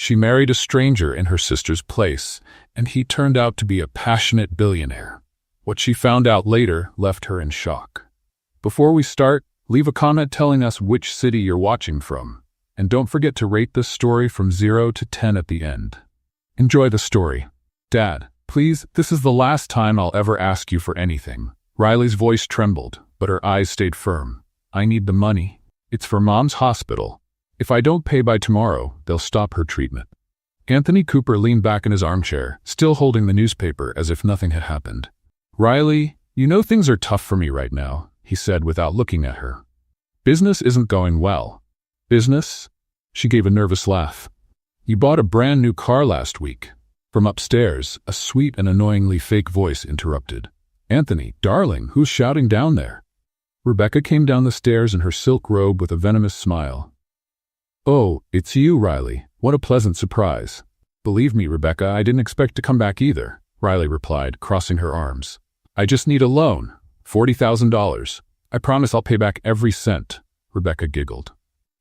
She married a stranger in her sister's place, and he turned out to be a passionate billionaire. What she found out later left her in shock. Before we start, leave a comment telling us which city you're watching from. And don't forget to rate this story from 0 to 10 at the end. Enjoy the story. Dad, please, this is the last time I'll ever ask you for anything. Riley's voice trembled, but her eyes stayed firm. I need the money. It's for Mom's hospital. If I don't pay by tomorrow, they'll stop her treatment. Anthony Cooper leaned back in his armchair, still holding the newspaper as if nothing had happened. Riley, you know things are tough for me right now, he said without looking at her. Business isn't going well. Business? She gave a nervous laugh. You bought a brand new car last week. From upstairs, a sweet and annoyingly fake voice interrupted. Anthony, darling, who's shouting down there? Rebecca came down the stairs in her silk robe with a venomous smile. Oh, it's you, Riley. What a pleasant surprise. Believe me, Rebecca, I didn't expect to come back either, Riley replied, crossing her arms. I just need a loan. $40,000. I promise I'll pay back every cent, Rebecca giggled.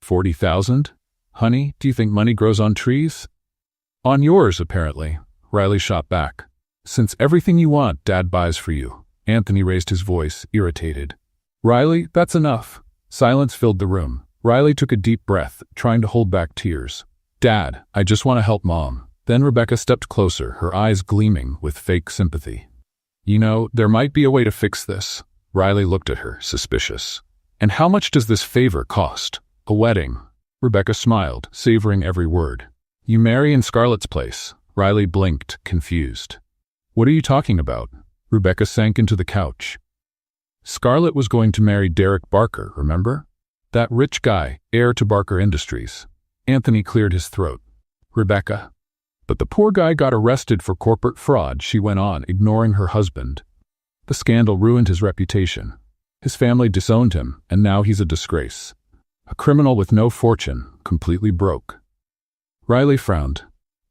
40,000? Honey, do you think money grows on trees? On yours, apparently, Riley shot back. Since everything you want, Dad buys for you. Anthony raised his voice, irritated. Riley, that's enough. Silence filled the room. Riley took a deep breath, trying to hold back tears. Dad, I just want to help Mom. Then Rebecca stepped closer, her eyes gleaming with fake sympathy. You know, there might be a way to fix this. Riley looked at her, suspicious. And how much does this favor cost? A wedding. Rebecca smiled, savoring every word. You marry in Scarlett's place. Riley blinked, confused. What are you talking about? Rebecca sank into the couch. Scarlett was going to marry Derek Barker, remember? That rich guy, heir to Barker Industries. Anthony cleared his throat. Rebecca. But the poor guy got arrested for corporate fraud, she went on, ignoring her husband. The scandal ruined his reputation. His family disowned him, and now he's a disgrace. A criminal with no fortune, completely broke. Riley frowned.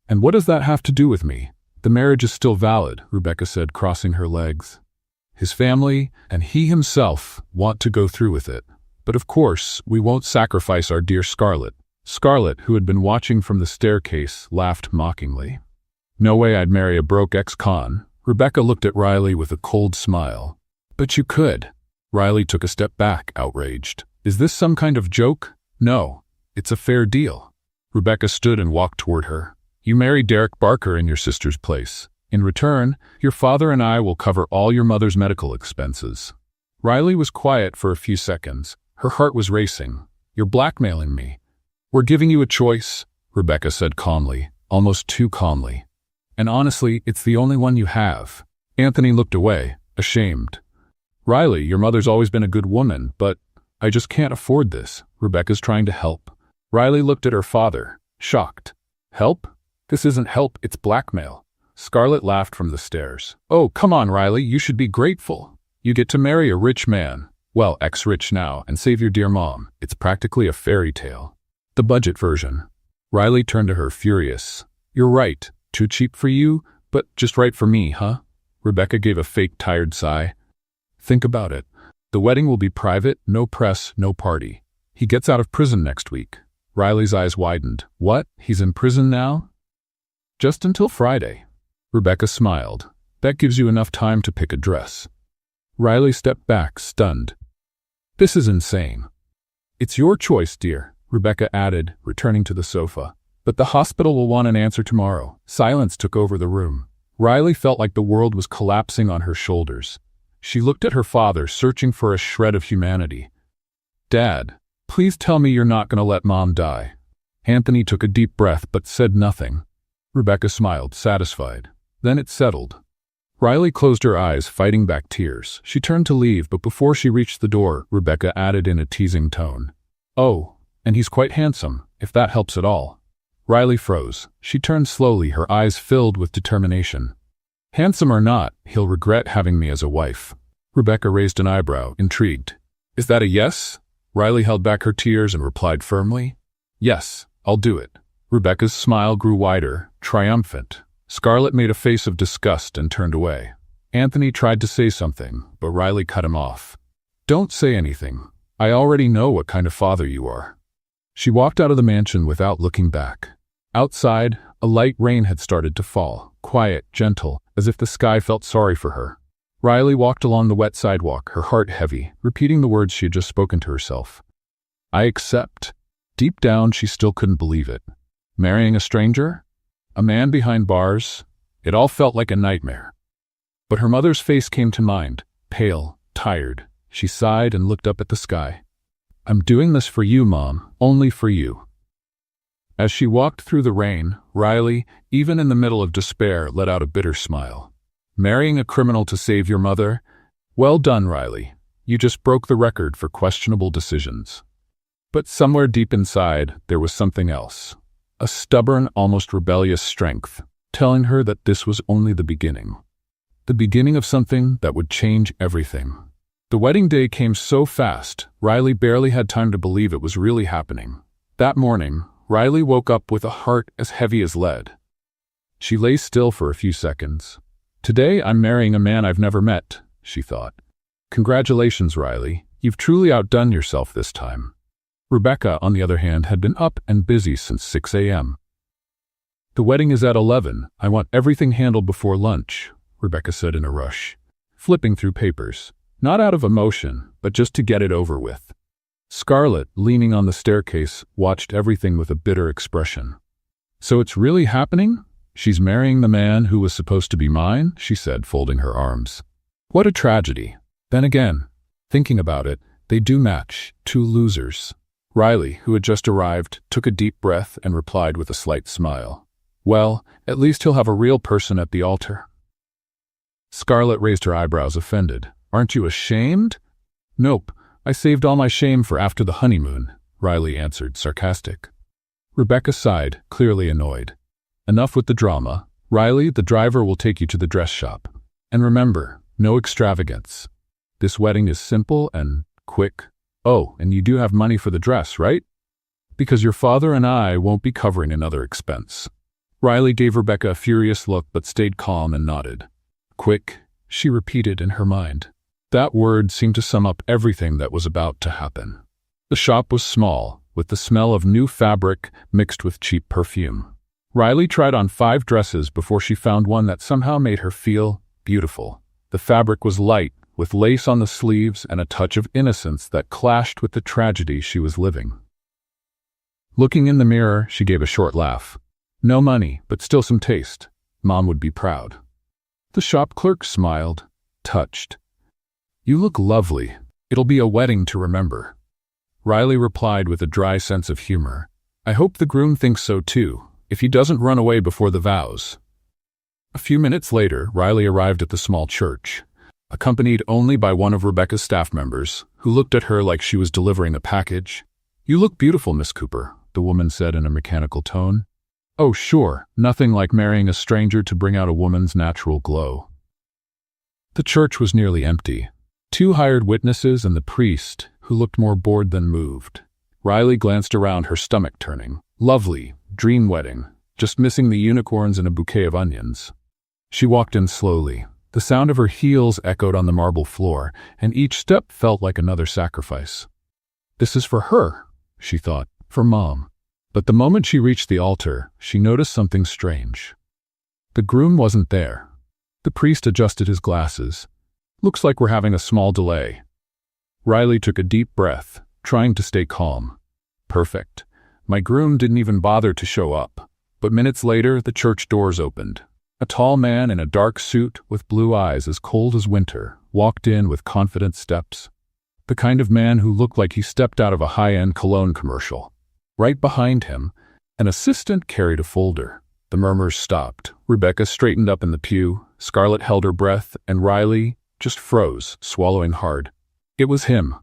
And what does that have to do with me? The marriage is still valid, Rebecca said, crossing her legs. His family, and he himself, want to go through with it. But of course, we won't sacrifice our dear Scarlett. Scarlett, who had been watching from the staircase, laughed mockingly. No way I'd marry a broke ex-con. Rebecca looked at Riley with a cold smile. But you could. Riley took a step back, outraged. Is this some kind of joke? No, it's a fair deal. Rebecca stood and walked toward her. You marry Derek Barker in your sister's place. In return, your father and I will cover all your mother's medical expenses. Riley was quiet for a few seconds. Her heart was racing. You're blackmailing me. We're giving you a choice, Rebecca said calmly, almost too calmly. And honestly, it's the only one you have. Anthony looked away, ashamed. Riley, your mother's always been a good woman, but I just can't afford this. Rebecca's trying to help. Riley looked at her father, shocked. Help? This isn't help, it's blackmail. Scarlett laughed from the stairs. Oh, come on, Riley, you should be grateful. You get to marry a rich man, well, ex-rich now, and save your dear mom. It's practically a fairy tale. The budget version. Riley turned to her, furious. You're right, too cheap for you, but just right for me, huh? Rebecca gave a fake tired sigh. Think about it. The wedding will be private, no press, no party. He gets out of prison next week. Riley's eyes widened. What? He's in prison now? Just until Friday. Rebecca smiled. That gives you enough time to pick a dress. Riley stepped back, stunned. This is insane. It's your choice, dear, Rebecca added, returning to the sofa. But the hospital will want an answer tomorrow. Silence took over the room. Riley felt like the world was collapsing on her shoulders. She looked at her father, searching for a shred of humanity. Dad, please tell me you're not going to let Mom die. Anthony took a deep breath but said nothing. Rebecca smiled, satisfied. Then it settled. Riley closed her eyes, fighting back tears. She turned to leave, but before she reached the door, Rebecca added in a teasing tone. Oh, and he's quite handsome, if that helps at all. Riley froze. She turned slowly, her eyes filled with determination. Handsome or not, he'll regret having me as a wife. Rebecca raised an eyebrow, intrigued. Is that a yes? Riley held back her tears and replied firmly. Yes, I'll do it. Rebecca's smile grew wider, triumphant. Scarlett made a face of disgust and turned away. Anthony tried to say something, but Riley cut him off. Don't say anything. I already know what kind of father you are. She walked out of the mansion without looking back. Outside, a light rain had started to fall, quiet, gentle, as if the sky felt sorry for her. Riley walked along the wet sidewalk, her heart heavy, repeating the words she had just spoken to herself. I accept. Deep down, she still couldn't believe it. Marrying a stranger? A man behind bars? It all felt like a nightmare. But her mother's face came to mind, pale, tired. She sighed and looked up at the sky. I'm doing this for you, Mom, only for you. As she walked through the rain, Riley, even in the middle of despair, let out a bitter smile. Marrying a criminal to save your mother? Well done, Riley. You just broke the record for questionable decisions. But somewhere deep inside, there was something else. A stubborn, almost rebellious strength, telling her that this was only the beginning. The beginning of something that would change everything. The wedding day came so fast, Riley barely had time to believe it was really happening. That morning, Riley woke up with a heart as heavy as lead. She lay still for a few seconds. Today I'm marrying a man I've never met, she thought. Congratulations, Riley. You've truly outdone yourself this time. Rebecca, on the other hand, had been up and busy since 6 a.m. The wedding is at 11. I want everything handled before lunch, Rebecca said in a rush, flipping through papers. Not out of emotion, but just to get it over with. Scarlett, leaning on the staircase, watched everything with a bitter expression. So it's really happening? She's marrying the man who was supposed to be mine, she said, folding her arms. What a tragedy. Then again, thinking about it, they do match, two losers. Riley, who had just arrived, took a deep breath and replied with a slight smile. Well, at least he'll have a real person at the altar. Scarlett raised her eyebrows, offended. Aren't you ashamed? Nope, I saved all my shame for after the honeymoon, Riley answered, sarcastic. Rebecca sighed, clearly annoyed. Enough with the drama. Riley, the driver will take you to the dress shop. And remember, no extravagance. This wedding is simple and quick. Oh, and you do have money for the dress, right? Because your father and I won't be covering another expense. Riley gave Rebecca a furious look but stayed calm and nodded. Quick, she repeated in her mind. That word seemed to sum up everything that was about to happen. The shop was small, with the smell of new fabric mixed with cheap perfume. Riley tried on 5 dresses before she found one that somehow made her feel beautiful. The fabric was light, with lace on the sleeves and a touch of innocence that clashed with the tragedy she was living. Looking in the mirror, she gave a short laugh. No money, but still some taste. Mom would be proud. The shop clerk smiled, touched. You look lovely. It'll be a wedding to remember. Riley replied with a dry sense of humor. I hope the groom thinks so too, if he doesn't run away before the vows. A few minutes later, Riley arrived at the small church, accompanied only by one of Rebecca's staff members, who looked at her like she was delivering a package. You look beautiful, Miss Cooper, the woman said in a mechanical tone. Oh, sure, nothing like marrying a stranger to bring out a woman's natural glow. The church was nearly empty. 2 hired witnesses and the priest, who looked more bored than moved. Riley glanced around, her stomach turning. Lovely, dream wedding, just missing the unicorns and a bouquet of onions. She walked in slowly. The sound of her heels echoed on the marble floor, and each step felt like another sacrifice. This is for her, she thought, for Mom. But the moment she reached the altar, she noticed something strange. The groom wasn't there. The priest adjusted his glasses. Looks like we're having a small delay. Riley took a deep breath, trying to stay calm. Perfect. My groom didn't even bother to show up. But minutes later, the church doors opened. A tall man in a dark suit with blue eyes as cold as winter walked in with confident steps. The kind of man who looked like he stepped out of a high-end cologne commercial. Right behind him, an assistant carried a folder. The murmurs stopped. Rebecca straightened up in the pew. Scarlett held her breath, and Riley just froze, swallowing hard. It was him.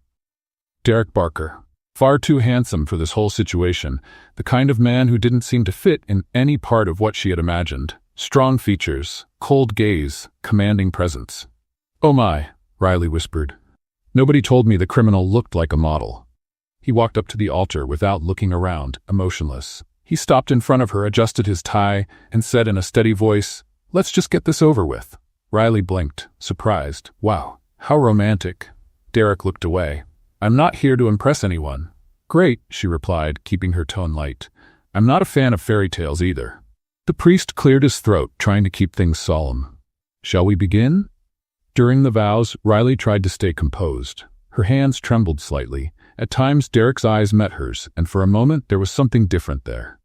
Derek Barker. Far too handsome for this whole situation, the kind of man who didn't seem to fit in any part of what she had imagined. Strong features, cold gaze, commanding presence. Oh my, Riley whispered. Nobody told me the criminal looked like a model. He walked up to the altar without looking around, emotionless. He stopped in front of her, adjusted his tie, and said in a steady voice, Let's just get this over with. Riley blinked, surprised. Wow, how romantic. Derek looked away. I'm not here to impress anyone. Great, she replied, keeping her tone light. I'm not a fan of fairy tales either. The priest cleared his throat, trying to keep things solemn. Shall we begin? During the vows, Riley tried to stay composed. Her hands trembled slightly. At times, Derek's eyes met hers, and for a moment there was something different there.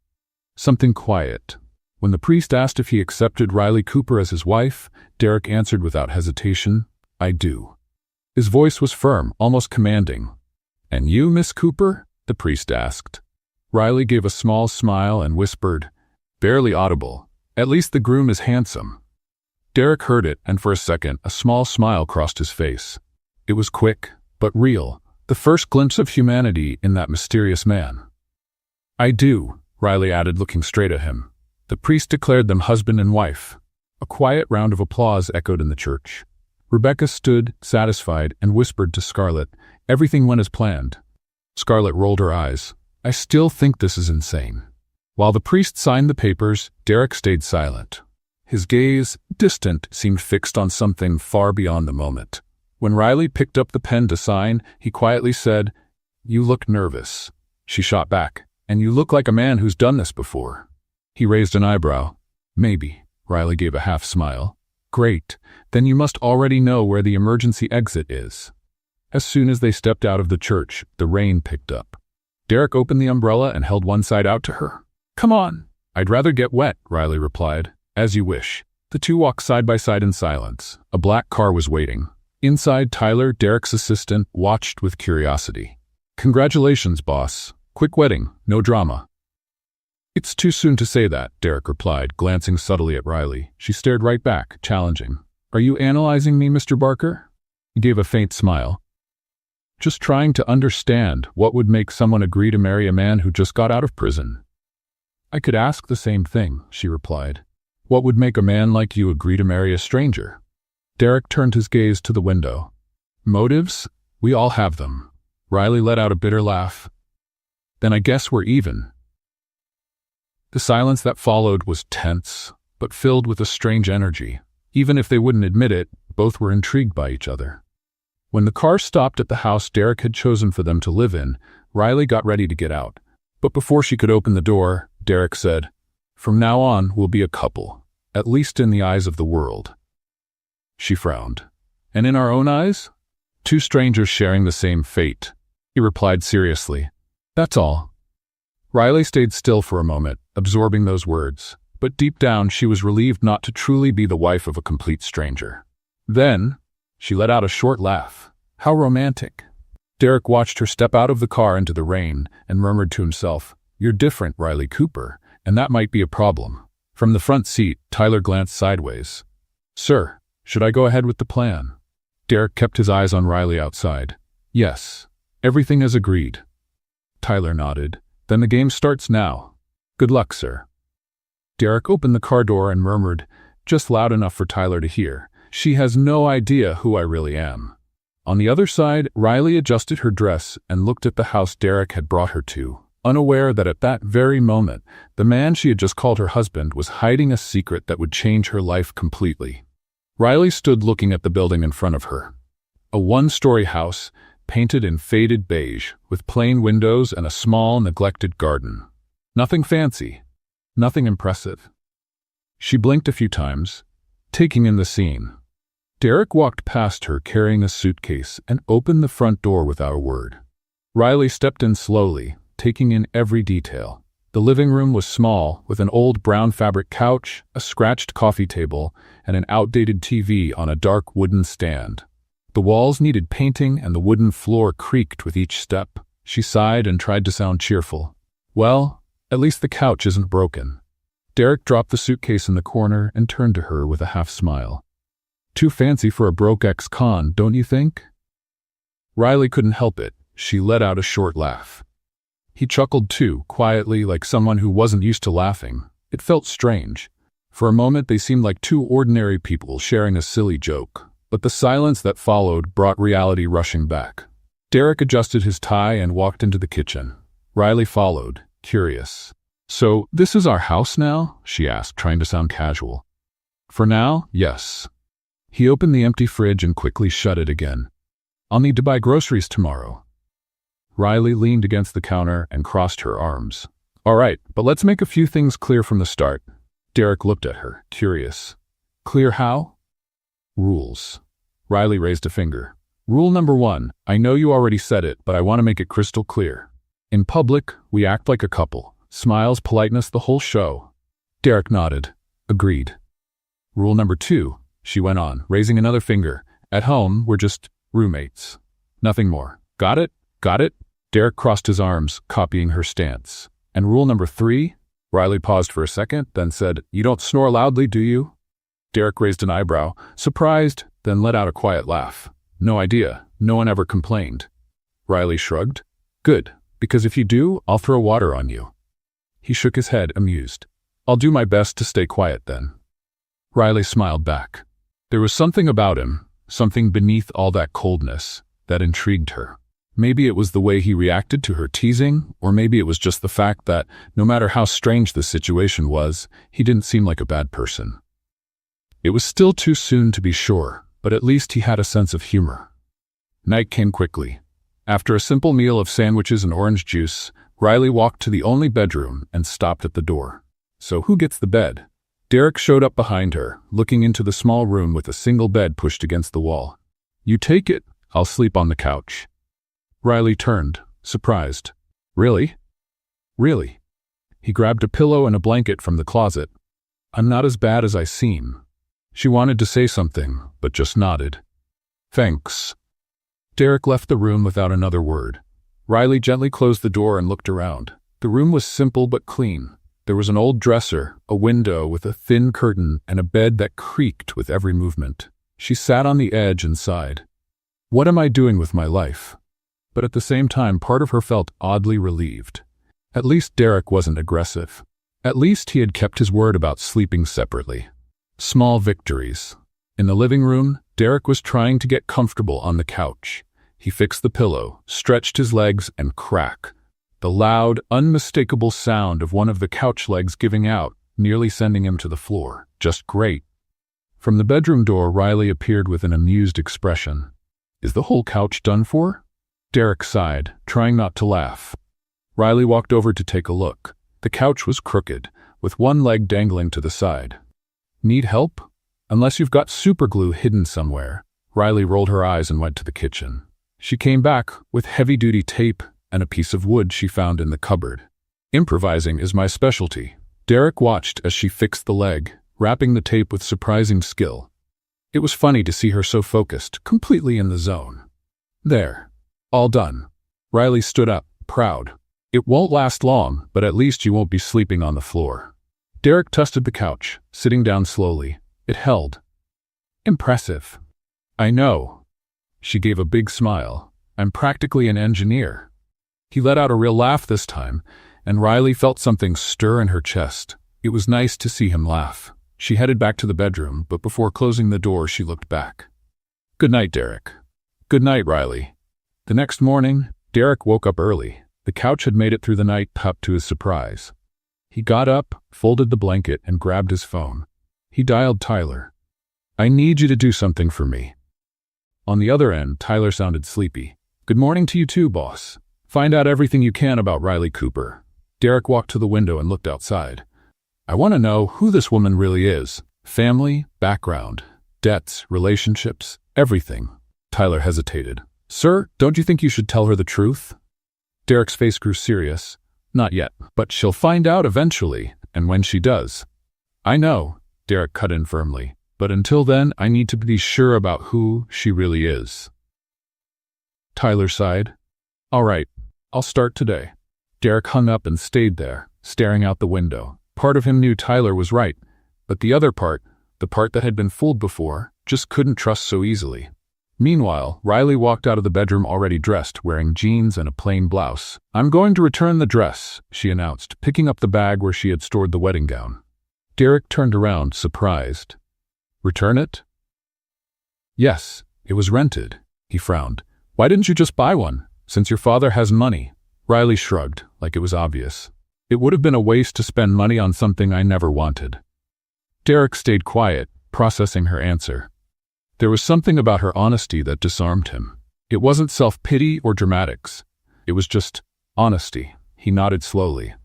Something quiet. When the priest asked if he accepted Riley Cooper as his wife, Derek answered without hesitation, "I do." His voice was firm, almost commanding. "And you, Miss Cooper?" the priest asked. Riley gave a small smile and whispered, barely audible, "At least the groom is handsome." Derek heard it, and for a second, a small smile crossed his face. It was quick, but real, the first glimpse of humanity in that mysterious man. "I do," Riley added, looking straight at him. The priest declared them husband and wife. A quiet round of applause echoed in the church. Rebecca stood, satisfied, and whispered to Scarlett, "Everything went as planned." Scarlett rolled her eyes. "I still think this is insane." While the priest signed the papers, Derek stayed silent. His gaze, distant, seemed fixed on something far beyond the moment. When Riley picked up the pen to sign, he quietly said, "You look nervous." She shot back, "And you look like a man who's done this before." He raised an eyebrow. "Maybe." Riley gave a half smile. "Great. Then you must already know where the emergency exit is." As soon as they stepped out of the church, the rain picked up. Derek opened the umbrella and held one side out to her. "Come on." "I'd rather get wet," Riley replied. "As you wish." The two walked side by side in silence. A black car was waiting. Inside, Tyler, Derek's assistant, watched with curiosity. "Congratulations, boss. Quick wedding, no drama." "It's too soon to say that," Derek replied, glancing subtly at Riley. She stared right back, challenging. "Are you analyzing me, Mr. Barker?" He gave a faint smile. "Just trying to understand what would make someone agree to marry a man who just got out of prison." "I could ask the same thing," she replied. "What would make a man like you agree to marry a stranger?" Derek turned his gaze to the window. "Motives? We all have them." Riley let out a bitter laugh. "Then I guess we're even." The silence that followed was tense, but filled with a strange energy. Even if they wouldn't admit it, both were intrigued by each other. When the car stopped at the house Derek had chosen for them to live in, Riley got ready to get out. But before she could open the door, Derek said, "From now on, we'll be a couple, at least in the eyes of the world." She frowned. "And in our own eyes?" "Two strangers sharing the same fate," he replied seriously. "That's all." Riley stayed still for a moment, absorbing those words, but deep down she was relieved not to truly be the wife of a complete stranger. Then, she let out a short laugh. "How romantic." Derek watched her step out of the car into the rain and murmured to himself, "You're different, Riley Cooper, and that might be a problem." From the front seat, Tyler glanced sideways. "Sir, should I go ahead with the plan?" Derek kept his eyes on Riley outside. "Yes, everything is agreed." Tyler nodded. "Then the game starts now. Good luck, sir." Derek opened the car door and murmured, just loud enough for Tyler to hear, "She has no idea who I really am." On the other side, Riley adjusted her dress and looked at the house Derek had brought her to, unaware that at that very moment, the man she had just called her husband was hiding a secret that would change her life completely. Riley stood looking at the building in front of her. A one-story house, painted in faded beige, with plain windows and a small, neglected garden. Nothing fancy, nothing impressive. She blinked a few times, taking in the scene. Derek walked past her carrying a suitcase and opened the front door without a word. Riley stepped in slowly, taking in every detail. The living room was small, with an old brown fabric couch, a scratched coffee table, and an outdated TV on a dark wooden stand. The walls needed painting and the wooden floor creaked with each step. She sighed and tried to sound cheerful. "Well, at least the couch isn't broken." Derek dropped the suitcase in the corner and turned to her with a half smile. "Too fancy for a broke ex-con, don't you think?" Riley couldn't help it. She let out a short laugh. He chuckled too, quietly, like someone who wasn't used to laughing. It felt strange. For a moment they seemed like two ordinary people sharing a silly joke. But the silence that followed brought reality rushing back. Derek adjusted his tie and walked into the kitchen. Riley followed, curious. "So, this is our house now?" she asked, trying to sound casual. "For now, yes." He opened the empty fridge and quickly shut it again. "I'll need to buy groceries tomorrow." Riley leaned against the counter and crossed her arms. All right, but let's make a few things clear from the start. Derek looked at her, curious. Clear how? Rules. Riley raised a finger. Rule number 1, I know you already said it, but I want to make it crystal clear. In public, we act like a couple. Smiles, politeness, the whole show. Derek nodded. Agreed. Rule number 2, she went on, raising another finger. At home, we're just roommates. Nothing more. Got it? Got it? Derek crossed his arms, copying her stance. And rule number 3? Riley paused for a second, then said, You don't snore loudly, do you? Derek raised an eyebrow, surprised, then let out a quiet laugh. No idea. No one ever complained. Riley shrugged. Good, because if you do, I'll throw water on you. He shook his head, amused. I'll do my best to stay quiet then. Riley smiled back. There was something about him, something beneath all that coldness, that intrigued her. Maybe it was the way he reacted to her teasing, or maybe it was just the fact that, no matter how strange the situation was, he didn't seem like a bad person. It was still too soon to be sure, but at least he had a sense of humor. Night came quickly. After a simple meal of sandwiches and orange juice, Riley walked to the only bedroom and stopped at the door. So who gets the bed? Derek showed up behind her, looking into the small room with a single bed pushed against the wall. You take it, I'll sleep on the couch. Riley turned, surprised. Really? Really? He grabbed a pillow and a blanket from the closet. I'm not as bad as I seem. She wanted to say something, but just nodded. Thanks. Derek left the room without another word. Riley gently closed the door and looked around. The room was simple but clean. There was an old dresser, a window with a thin curtain, and a bed that creaked with every movement. She sat on the edge and sighed. What am I doing with my life? But at the same time, part of her felt oddly relieved. At least Derek wasn't aggressive. At least he had kept his word about sleeping separately. Small victories. In the living room, Derek was trying to get comfortable on the couch. He fixed the pillow, stretched his legs, and crack. The loud, unmistakable sound of one of the couch legs giving out, nearly sending him to the floor. Just great. From the bedroom door, Riley appeared with an amused expression. Is the whole couch done for? Derek sighed, trying not to laugh. Riley walked over to take a look. The couch was crooked, with one leg dangling to the side. Need help? Unless you've got superglue hidden somewhere. Riley rolled her eyes and went to the kitchen. She came back with heavy-duty tape and a piece of wood she found in the cupboard. Improvising is my specialty. Derek watched as she fixed the leg, wrapping the tape with surprising skill. It was funny to see her so focused, completely in the zone. There. All done. Riley stood up, proud. It won't last long, but at least you won't be sleeping on the floor. Derek tested the couch, sitting down slowly. It held. Impressive. I know. She gave a big smile. I'm practically an engineer. He let out a real laugh this time, and Riley felt something stir in her chest. It was nice to see him laugh. She headed back to the bedroom, but before closing the door, she looked back. Good night, Derek. Good night, Riley. The next morning, Derek woke up early. The couch had made it through the night, up to his surprise. He got up, folded the blanket, and grabbed his phone. He dialed Tyler. I need you to do something for me. On the other end, Tyler sounded sleepy. Good morning to you too, boss. Find out everything you can about Riley Cooper. Derek walked to the window and looked outside. I want to know who this woman really is. Family, background, debts, relationships, everything. Tyler hesitated. Sir, don't you think you should tell her the truth? Derek's face grew serious. Not yet, but she'll find out eventually, and when she does. I know, Derek cut in firmly, but until then I need to be sure about who she really is. Tyler sighed. All right, I'll start today. Derek hung up and stayed there, staring out the window. Part of him knew Tyler was right, but the other part, the part that had been fooled before, just couldn't trust so easily. Meanwhile, Riley walked out of the bedroom already dressed, wearing jeans and a plain blouse. I'm going to return the dress, she announced, picking up the bag where she had stored the wedding gown. Derek turned around, surprised. Return it? Yes, it was rented. He frowned. Why didn't you just buy one, since your father has money? Riley shrugged, like it was obvious. It would have been a waste to spend money on something I never wanted. Derek stayed quiet, processing her answer. There was something about her honesty that disarmed him. It wasn't self-pity or dramatics. It was just honesty. He nodded slowly.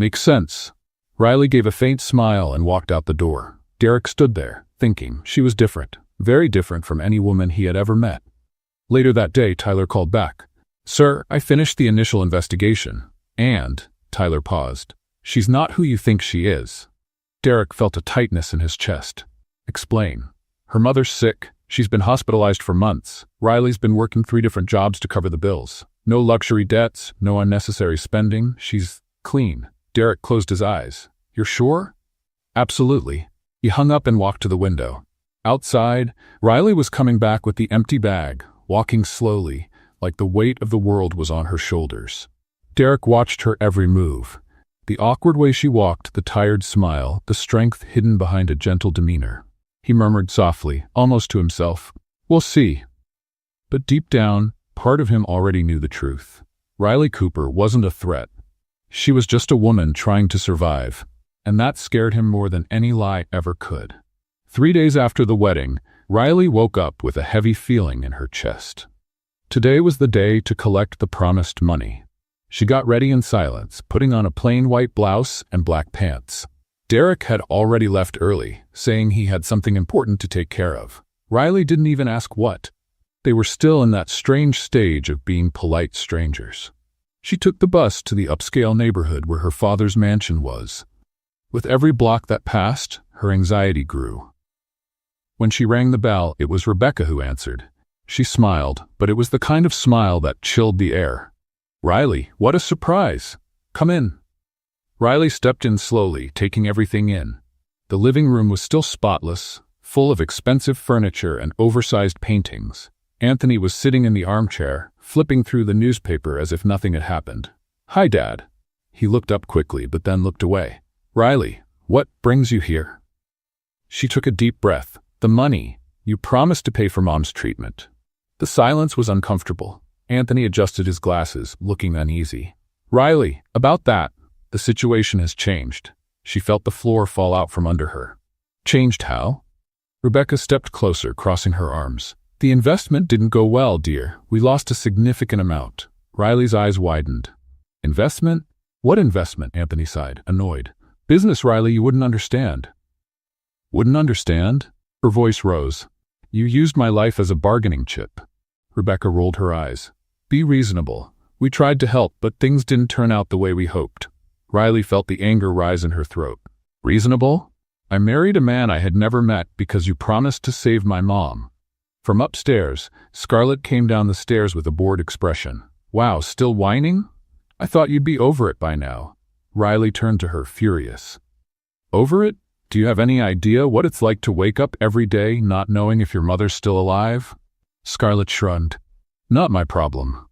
Makes sense. Riley gave a faint smile and walked out the door. Derek stood there, thinking. She was different, very different from any woman he had ever met. Later that day, Tyler called back. "Sir, I finished the initial investigation. And," Tyler paused, "she's not who you think she is." Derek felt a tightness in his chest. "Explain." "Her mother's sick. She's been hospitalized for months. Riley's been working 3 different jobs to cover the bills. No luxury debts, no unnecessary spending. She's clean." Derek closed his eyes. "You're sure?" "Absolutely." He hung up and walked to the window. Outside, Riley was coming back with the empty bag, walking slowly, like the weight of the world was on her shoulders. Derek watched her every move. The awkward way she walked, the tired smile, the strength hidden behind a gentle demeanor. He murmured softly, almost to himself, "We'll see." But deep down, part of him already knew the truth. Riley Cooper wasn't a threat. She was just a woman trying to survive, and that scared him more than any lie ever could. 3 days after the wedding, Riley woke up with a heavy feeling in her chest. Today was the day to collect the promised money. She got ready in silence, putting on a plain white blouse and black pants. Derek had already left early, saying he had something important to take care of. Riley didn't even ask what. They were still in that strange stage of being polite strangers. She took the bus to the upscale neighborhood where her father's mansion was. With every block that passed, her anxiety grew. When she rang the bell, it was Rebecca who answered. She smiled, but it was the kind of smile that chilled the air. "Riley, what a surprise! Come in." Riley stepped in slowly, taking everything in. The living room was still spotless, full of expensive furniture and oversized paintings. Anthony was sitting in the armchair, flipping through the newspaper as if nothing had happened. "Hi, Dad." He looked up quickly, but then looked away. "Riley, what brings you here?" She took a deep breath. "The money. You promised to pay for Mom's treatment." The silence was uncomfortable. Anthony adjusted his glasses, looking uneasy. "Riley, about that. The situation has changed." She felt the floor fall out from under her. "Changed how?" Rebecca stepped closer, crossing her arms. "The investment didn't go well, dear. We lost a significant amount." Riley's eyes widened. "Investment? What investment?" Anthony sighed, annoyed. "Business, Riley, you wouldn't understand." "Wouldn't understand?" Her voice rose. "You used my life as a bargaining chip." Rebecca rolled her eyes. "Be reasonable. We tried to help, but things didn't turn out the way we hoped." Riley felt the anger rise in her throat. "Reasonable? I married a man I had never met because you promised to save my mom." From upstairs, Scarlett came down the stairs with a bored expression. "Wow, still whining? I thought you'd be over it by now." Riley turned to her, furious. "Over it? Do you have any idea what it's like to wake up every day not knowing if your mother's still alive?" Scarlett shrugged. "Not my problem."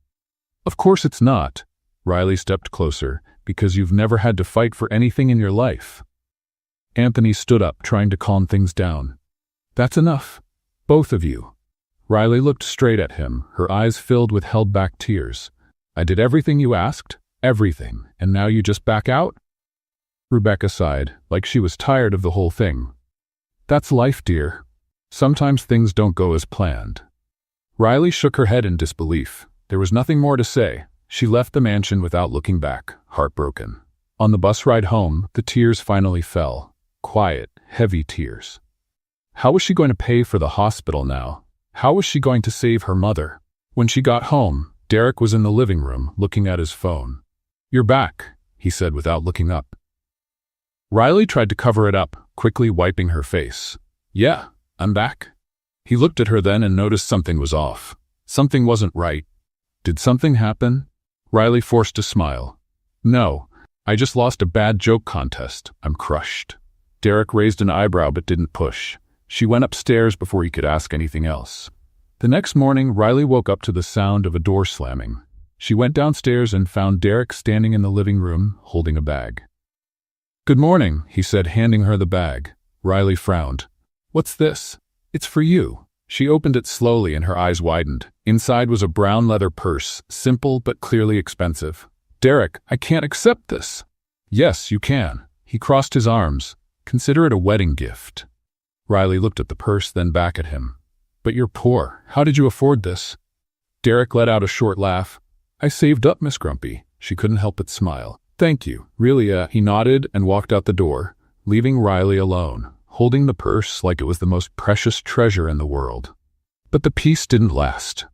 "Of course it's not." Riley stepped closer. "Because you've never had to fight for anything in your life." Anthony stood up, trying to calm things down. "That's enough. Both of you." Riley looked straight at him, her eyes filled with held-back tears. "I did everything you asked, everything, and now you just back out?" Rebecca sighed, like she was tired of the whole thing. "That's life, dear. Sometimes things don't go as planned." Riley shook her head in disbelief. There was nothing more to say. She left the mansion without looking back, heartbroken. On the bus ride home, the tears finally fell. Quiet, heavy tears. How was she going to pay for the hospital now? How was she going to save her mother? When she got home, Derek was in the living room, looking at his phone. "You're back," he said without looking up. Riley tried to cover it up, quickly wiping her face. "Yeah, I'm back." He looked at her then and noticed something was off. Something wasn't right. "Did something happen?" Riley forced a smile. "No, I just lost a bad joke contest. I'm crushed." Derek raised an eyebrow but didn't push. She went upstairs before he could ask anything else. The next morning, Riley woke up to the sound of a door slamming. She went downstairs and found Derek standing in the living room, holding a bag. "Good morning," he said, handing her the bag. Riley frowned. "What's this?" "It's for you." She opened it slowly and her eyes widened. Inside was a brown leather purse, simple but clearly expensive. "Derek, I can't accept this." "Yes, you can." He crossed his arms. "Consider it a wedding gift." Riley looked at the purse, then back at him. "But you're poor. How did you afford this?" Derek let out a short laugh. "I saved up, Miss Grumpy." She couldn't help but smile. Thank you. Really, he nodded and walked out the door, leaving Riley alone, holding the purse like it was the most precious treasure in the world. But the peace didn't last.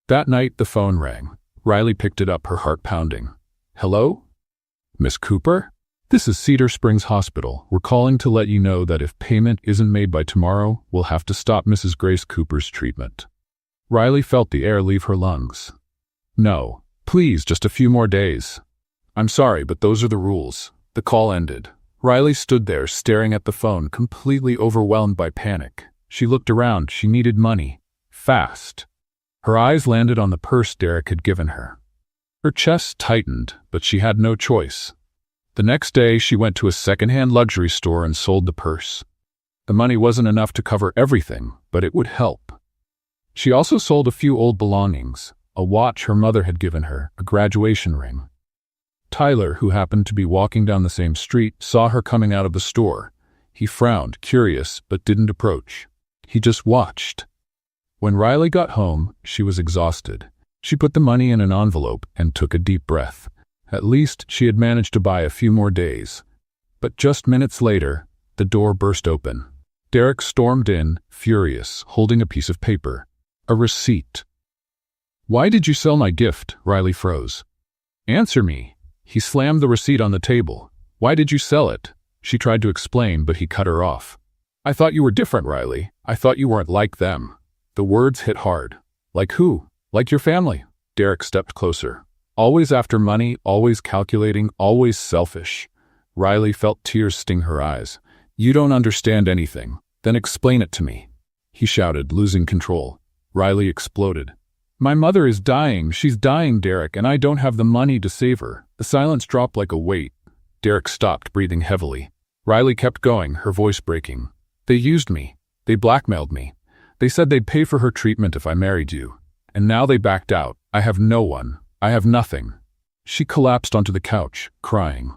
That night, the phone rang. Riley picked it up, her heart pounding. Hello? Miss Cooper? This is Cedar Springs Hospital. We're calling to let you know that if payment isn't made by tomorrow, we'll have to stop Mrs. Grace Cooper's treatment. Riley felt the air leave her lungs. No, please, just a few more days. I'm sorry, but those are the rules. The call ended. Riley stood there, staring at the phone, completely overwhelmed by panic. She looked around. She needed money. Fast. Her eyes landed on the purse Derek had given her. Her chest tightened, but she had no choice. The next day, she went to a second-hand luxury store and sold the purse. The money wasn't enough to cover everything, but it would help. She also sold a few old belongings, a watch her mother had given her, a graduation ring. Tyler, who happened to be walking down the same street, saw her coming out of the store. He frowned, curious, but didn't approach. He just watched. When Riley got home, she was exhausted. She put the money in an envelope and took a deep breath. At least she had managed to buy a few more days. But just minutes later, the door burst open. Derek stormed in, furious, holding a piece of paper. A receipt. Why did you sell my gift? Riley froze. Answer me. He slammed the receipt on the table. Why did you sell it? She tried to explain, but he cut her off. I thought you were different, Riley. I thought you weren't like them. The words hit hard. Like who? Like your family. Derek stepped closer. Always after money, always calculating, always selfish. Riley felt tears sting her eyes. You don't understand anything. Then explain it to me. He shouted, losing control. Riley exploded. My mother is dying. She's dying, Derek, and I don't have the money to save her. The silence dropped like a weight. Derek stopped, breathing heavily. Riley kept going, her voice breaking. They used me. They blackmailed me. They said they'd pay for her treatment if I married you. And now they backed out. I have no one. I have nothing. She collapsed onto the couch, crying.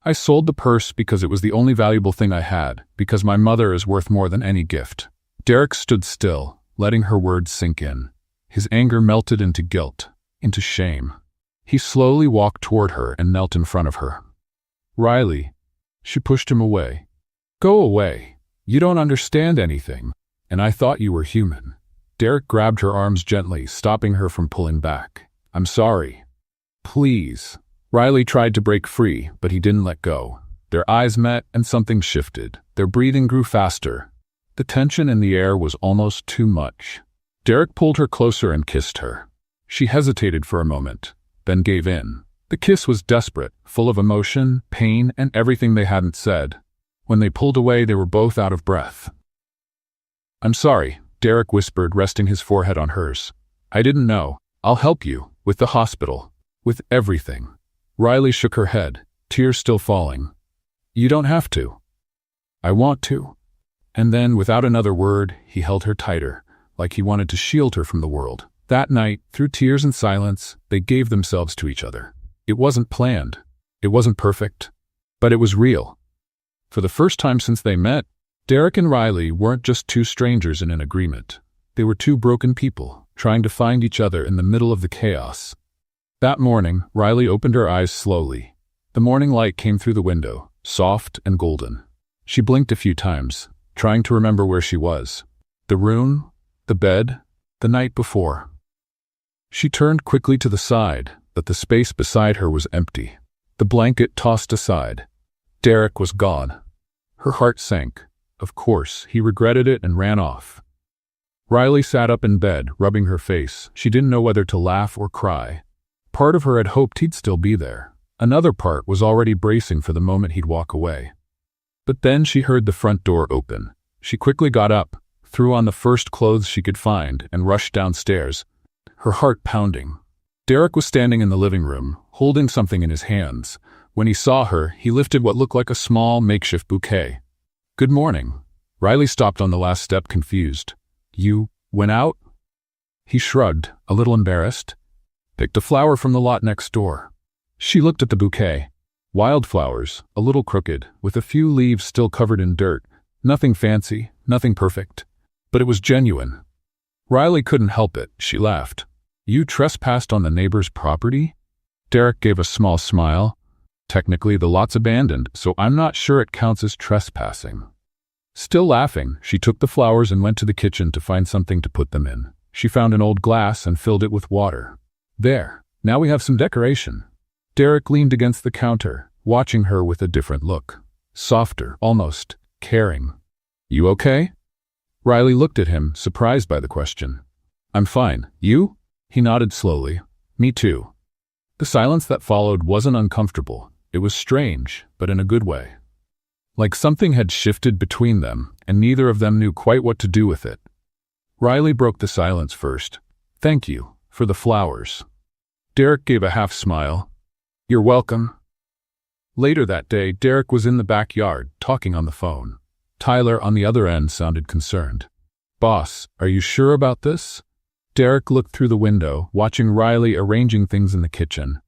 I sold the purse because it was the only valuable thing I had, because my mother is worth more than any gift. Derek stood still, letting her words sink in. His anger melted into guilt, into shame. He slowly walked toward her and knelt in front of her. Riley. She pushed him away. Go away. You don't understand anything, and I thought you were human. Derek grabbed her arms gently, stopping her from pulling back. I'm sorry. Please. Riley tried to break free, but he didn't let go. Their eyes met and something shifted. Their breathing grew faster. The tension in the air was almost too much. Derek pulled her closer and kissed her. She hesitated for a moment, then gave in. The kiss was desperate, full of emotion, pain, and everything they hadn't said. When they pulled away, they were both out of breath. I'm sorry, Derek whispered, resting his forehead on hers. I didn't know. I'll help you, with the hospital, with everything. Riley shook her head, tears still falling. You don't have to. I want to. And then, without another word, he held her tighter, like he wanted to shield her from the world. That night, through tears and silence, they gave themselves to each other. It wasn't planned. It wasn't perfect. But it was real. For the first time since they met, Derek and Riley weren't just two strangers in an agreement. They were two broken people, trying to find each other in the middle of the chaos. That morning, Riley opened her eyes slowly. The morning light came through the window, soft and golden. She blinked a few times, trying to remember where she was. The room, the bed, the night before. She turned quickly to the side, but the space beside her was empty. The blanket tossed aside. Derek was gone. Her heart sank. Of course, he regretted it and ran off. Riley sat up in bed, rubbing her face. She didn't know whether to laugh or cry. Part of her had hoped he'd still be there. Another part was already bracing for the moment he'd walk away. But then she heard the front door open. She quickly got up, threw on the first clothes she could find, and rushed downstairs, her heart pounding. Derek was standing in the living room, holding something in his hands. When he saw her, he lifted what looked like a small, makeshift bouquet. Good morning. Riley stopped on the last step, confused. You went out? He shrugged, a little embarrassed. Picked a flower from the lot next door. She looked at the bouquet. Wildflowers, a little crooked, with a few leaves still covered in dirt. Nothing fancy, nothing perfect. But it was genuine. Riley couldn't help it. She laughed. You trespassed on the neighbor's property? Derek gave a small smile. Technically, the lot's abandoned, so I'm not sure it counts as trespassing. Still laughing, she took the flowers and went to the kitchen to find something to put them in. She found an old glass and filled it with water. There, now we have some decoration. Derek leaned against the counter, watching her with a different look. Softer, almost caring. You okay? Riley looked at him, surprised by the question. I'm fine. You? He nodded slowly. Me too. The silence that followed wasn't uncomfortable. It was strange, but in a good way. Like something had shifted between them, and neither of them knew quite what to do with it. Riley broke the silence first. Thank you for the flowers. Derek gave a half smile. You're welcome. Later that day, Derek was in the backyard, talking on the phone. Tyler, on the other end, sounded concerned. Boss, are you sure about this? Derek looked through the window, watching Riley arranging things in the kitchen.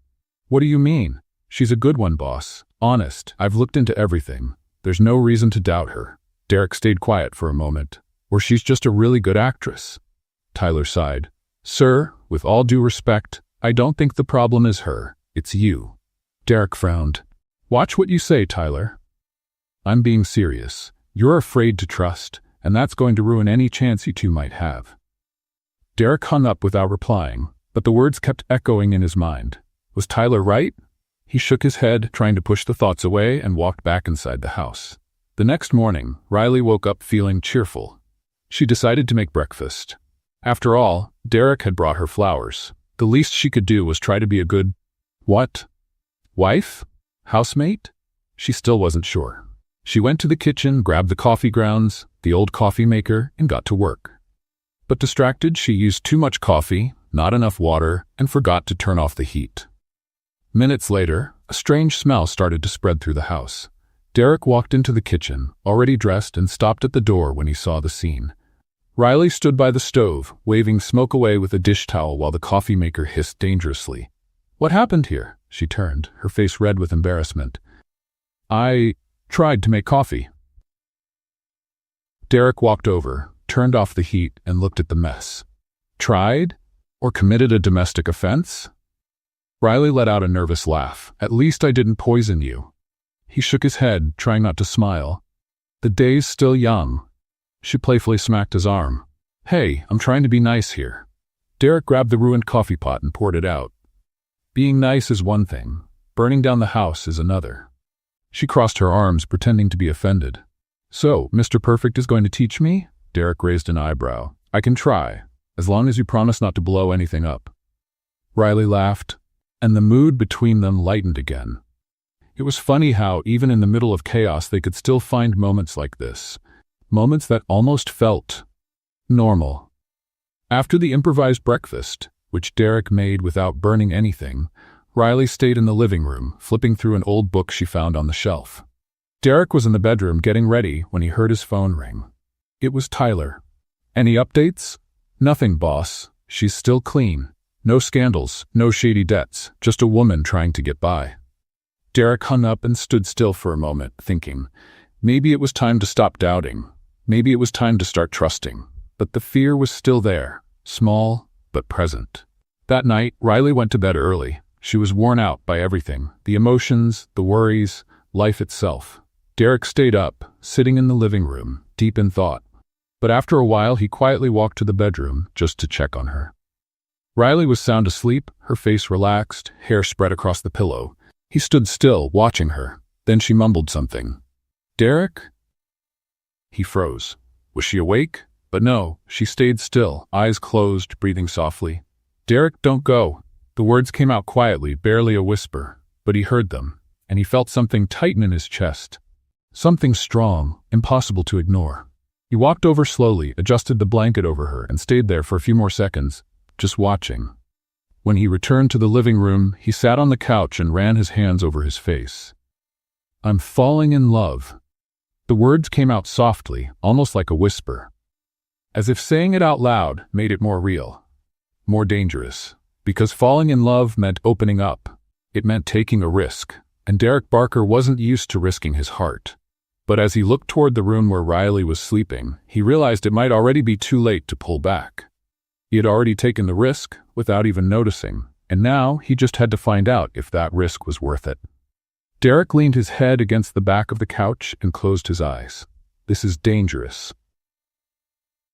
What do you mean? She's a good one, boss. Honest, I've looked into everything. There's no reason to doubt her. Derek stayed quiet for a moment. Or she's just a really good actress. Tyler sighed. Sir, with all due respect, I don't think the problem is her. It's you. Derek frowned. Watch what you say, Tyler. I'm being serious. You're afraid to trust, and that's going to ruin any chance you two might have. Derek hung up without replying, but the words kept echoing in his mind. Was Tyler right? He shook his head, trying to push the thoughts away, and walked back inside the house. The next morning, Riley woke up feeling cheerful. She decided to make breakfast. After all, Derek had brought her flowers. The least she could do was try to be a good, what? Wife? Housemate? She still wasn't sure. She went to the kitchen, grabbed the coffee grounds, the old coffee maker, and got to work. But distracted, she used too much coffee, not enough water, and forgot to turn off the heat. Minutes later, a strange smell started to spread through the house. Derek walked into the kitchen, already dressed, and stopped at the door when he saw the scene. Riley stood by the stove, waving smoke away with a dish towel while the coffee maker hissed dangerously. What happened here? She turned, her face red with embarrassment. I tried to make coffee. Derek walked over, turned off the heat, and looked at the mess. Tried? Or committed a domestic offense? Riley let out a nervous laugh. At least I didn't poison you. He shook his head, trying not to smile. The day's still young. She playfully smacked his arm. Hey, I'm trying to be nice here. Derek grabbed the ruined coffee pot and poured it out. Being nice is one thing. Burning down the house is another. She crossed her arms, pretending to be offended. So, Mr. Perfect is going to teach me? Derek raised an eyebrow. I can try, as long as you promise not to blow anything up. Riley laughed, and the mood between them lightened again. It was funny how, even in the middle of chaos, they could still find moments like this. Moments that almost felt normal. After the improvised breakfast, which Derek made without burning anything, Riley stayed in the living room, flipping through an old book she found on the shelf. Derek was in the bedroom getting ready when he heard his phone ring. It was Tyler. Any updates? Nothing, boss. She's still clean. No scandals, no shady debts, just a woman trying to get by. Derek hung up and stood still for a moment, thinking, maybe it was time to stop doubting. Maybe it was time to start trusting. But the fear was still there, small but present. That night, Riley went to bed early. She was worn out by everything, the emotions, the worries, life itself. Derek stayed up, sitting in the living room, deep in thought. But after a while, he quietly walked to the bedroom just to check on her. Riley was sound asleep, her face relaxed, hair spread across the pillow. He stood still, watching her. Then she mumbled something. Derek? He froze. Was she awake? But no, she stayed still, eyes closed, breathing softly. Derek, don't go. The words came out quietly, barely a whisper, but he heard them, and he felt something tighten in his chest. Something strong, impossible to ignore. He walked over slowly, adjusted the blanket over her, and stayed there for a few more seconds, just watching. When he returned to the living room, he sat on the couch and ran his hands over his face. I'm falling in love. The words came out softly, almost like a whisper. As if saying it out loud made it more real, more dangerous. Because falling in love meant opening up. It meant taking a risk, and Derek Barker wasn't used to risking his heart. But as he looked toward the room where Riley was sleeping, he realized it might already be too late to pull back. He had already taken the risk without even noticing, and now he just had to find out if that risk was worth it. Derek leaned his head against the back of the couch and closed his eyes. This is dangerous.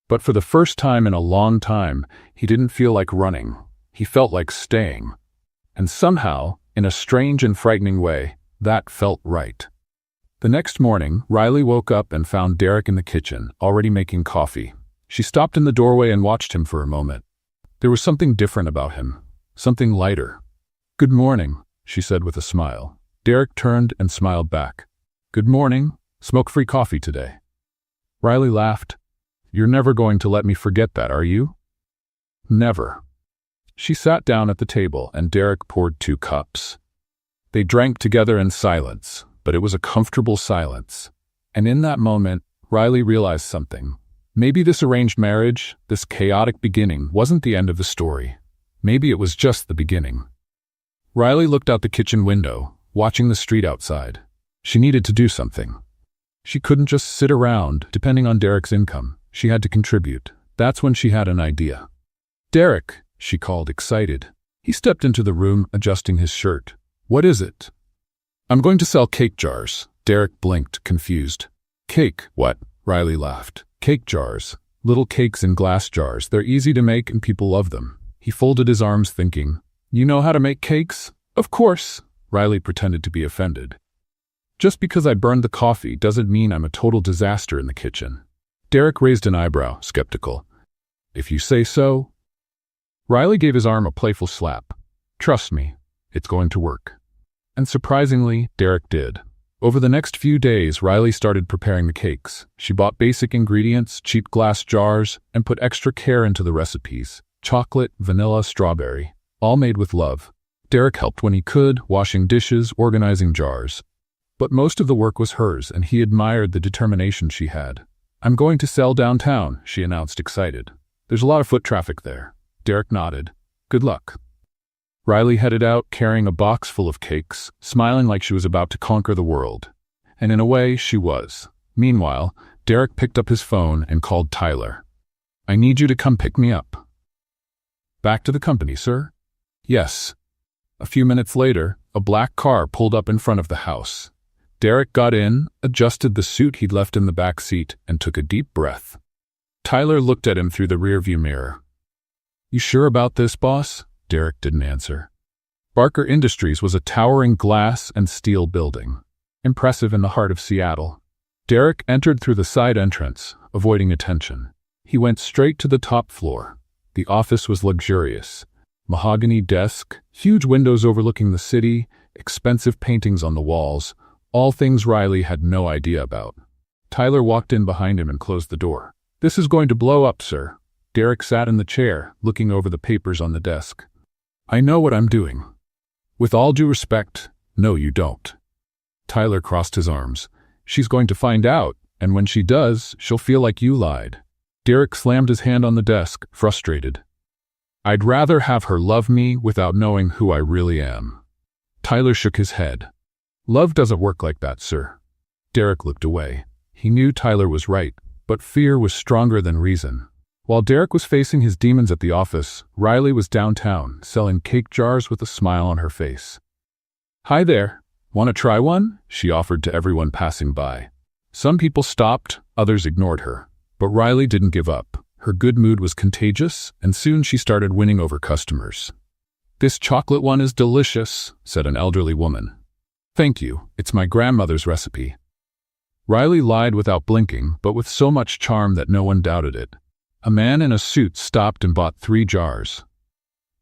But for the first time in a long time, he didn't feel like running. He felt like staying. And somehow, in a strange and frightening way, that felt right. The next morning, Riley woke up and found Derek in the kitchen, already making coffee. She stopped in the doorway and watched him for a moment. There was something different about him, something lighter. "Good morning," she said with a smile. Derek turned and smiled back. "Good morning. Smoke-free coffee today." Riley laughed. "You're never going to let me forget that, are you?" "Never." She sat down at the table and Derek poured 2 cups. They drank together in silence, but it was a comfortable silence. And in that moment, Riley realized something. Maybe this arranged marriage, this chaotic beginning, wasn't the end of the story. Maybe it was just the beginning. Riley looked out the kitchen window, watching the street outside. She needed to do something. She couldn't just sit around, depending on Derek's income. She had to contribute. That's when she had an idea. "Derek," she called, excited. He stepped into the room, adjusting his shirt. "What is it?" "I'm going to sell cake jars." Derek blinked, confused. "Cake, what?" Riley laughed. "Cake jars. Little cakes in glass jars. They're easy to make and people love them." He folded his arms, thinking, "You know how to make cakes?" "Of course." Riley pretended to be offended. "Just because I burned the coffee doesn't mean I'm a total disaster in the kitchen." Derek raised an eyebrow, skeptical. "If you say so." Riley gave his arm a playful slap. "Trust me, it's going to work." And surprisingly, Derek did. Over the next few days, Riley started preparing the cakes. She bought basic ingredients, cheap glass jars, and put extra care into the recipes. Chocolate, vanilla, strawberry, all made with love. Derek helped when he could, washing dishes, organizing jars. But most of the work was hers, and he admired the determination she had. "I'm going to sell downtown," she announced, excited. "There's a lot of foot traffic there." Derek nodded. "Good luck." Riley headed out, carrying a box full of cakes, smiling like she was about to conquer the world. And in a way, she was. Meanwhile, Derek picked up his phone and called Tyler. "I need you to come pick me up." "Back to the company, sir?" "Yes." A few minutes later, a black car pulled up in front of the house. Derek got in, adjusted the suit he'd left in the back seat, and took a deep breath. Tyler looked at him through the rearview mirror. "You sure about this, boss?" Derek didn't answer. Barker Industries was a towering glass and steel building, impressive in the heart of Seattle. Derek entered through the side entrance, avoiding attention. He went straight to the top floor. The office was luxurious. Mahogany desk, huge windows overlooking the city, expensive paintings on the walls, all things Riley had no idea about. Tyler walked in behind him and closed the door. "This is going to blow up, sir." Derek sat in the chair, looking over the papers on the desk. "I know what I'm doing." "With all due respect, no you don't." Tyler crossed his arms. "She's going to find out, and when she does, she'll feel like you lied." Derek slammed his hand on the desk, frustrated. "I'd rather have her love me without knowing who I really am." Tyler shook his head. "Love doesn't work like that, sir." Derek looked away. He knew Tyler was right, but fear was stronger than reason. While Derek was facing his demons at the office, Riley was downtown, selling cake jars with a smile on her face. "Hi there. Want to try one?" she offered to everyone passing by. Some people stopped, others ignored her. But Riley didn't give up. Her good mood was contagious, and soon she started winning over customers. "This chocolate one is delicious," said an elderly woman. "Thank you. It's my grandmother's recipe." Riley lied without blinking, but with so much charm that no one doubted it. A man in a suit stopped and bought 3 jars.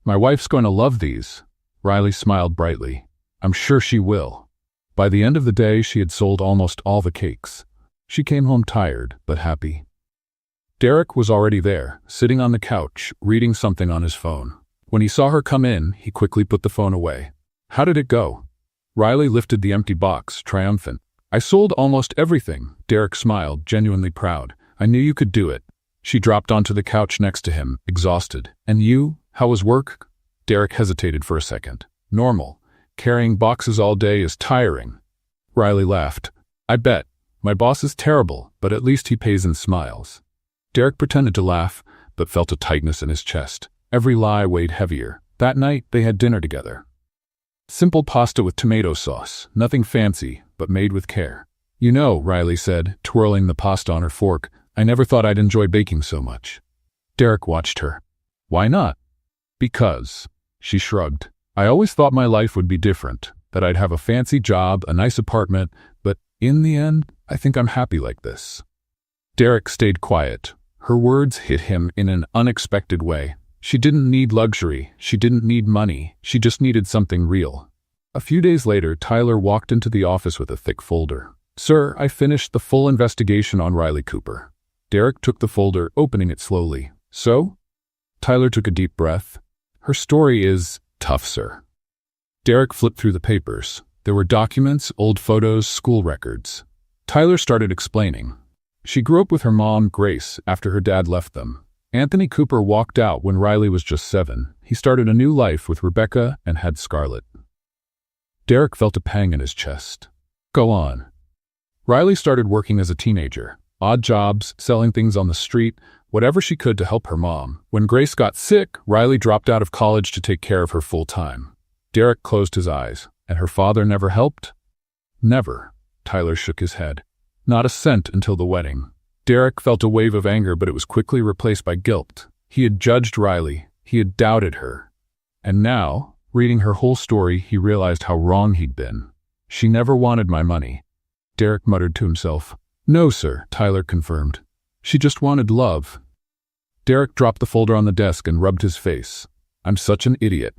"My wife's going to love these." Riley smiled brightly. "I'm sure she will." By the end of the day, she had sold almost all the cakes. She came home tired, but happy. Derek was already there, sitting on the couch, reading something on his phone. When he saw her come in, he quickly put the phone away. "How did it go?" Riley lifted the empty box, triumphant. "I sold almost everything." Derek smiled, genuinely proud. "I knew you could do it." She dropped onto the couch next to him, exhausted. "And you? How was work?" Derek hesitated for a second. "Normal. Carrying boxes all day is tiring." Riley laughed. "I bet. My boss is terrible, but at least he pays in smiles." Derek pretended to laugh, but felt a tightness in his chest. Every lie weighed heavier. That night, they had dinner together. Simple pasta with tomato sauce, nothing fancy, but made with care. You know, Riley said, twirling the pasta on her fork, I never thought I'd enjoy baking so much. Derek watched her. Why not? Because, she shrugged. I always thought my life would be different, that I'd have a fancy job, a nice apartment, but in the end, I think I'm happy like this. Derek stayed quiet. Her words hit him in an unexpected way. She didn't need luxury, she didn't need money, she just needed something real. A few days later, Tyler walked into the office with a thick folder. Sir, I finished the full investigation on Riley Cooper. Derek took the folder, opening it slowly. So? Tyler took a deep breath. Her story is tough, sir. Derek flipped through the papers. There were documents, old photos, school records. Tyler started explaining. She grew up with her mom, Grace, after her dad left them. Anthony Cooper walked out when Riley was just 7. He started a new life with Rebecca and had Scarlett. Derek felt a pang in his chest. Go on. Riley started working as a teenager. Odd jobs, selling things on the street, whatever she could to help her mom. When Grace got sick, Riley dropped out of college to take care of her full-time. Derek closed his eyes. And her father never helped? Never. Tyler shook his head. Not a cent until the wedding. Derek felt a wave of anger, but it was quickly replaced by guilt. He had judged Riley. He had doubted her. And now, reading her whole story, he realized how wrong he'd been. She never wanted my money. Derek muttered to himself. No, sir, Tyler confirmed. She just wanted love. Derek dropped the folder on the desk and rubbed his face. I'm such an idiot.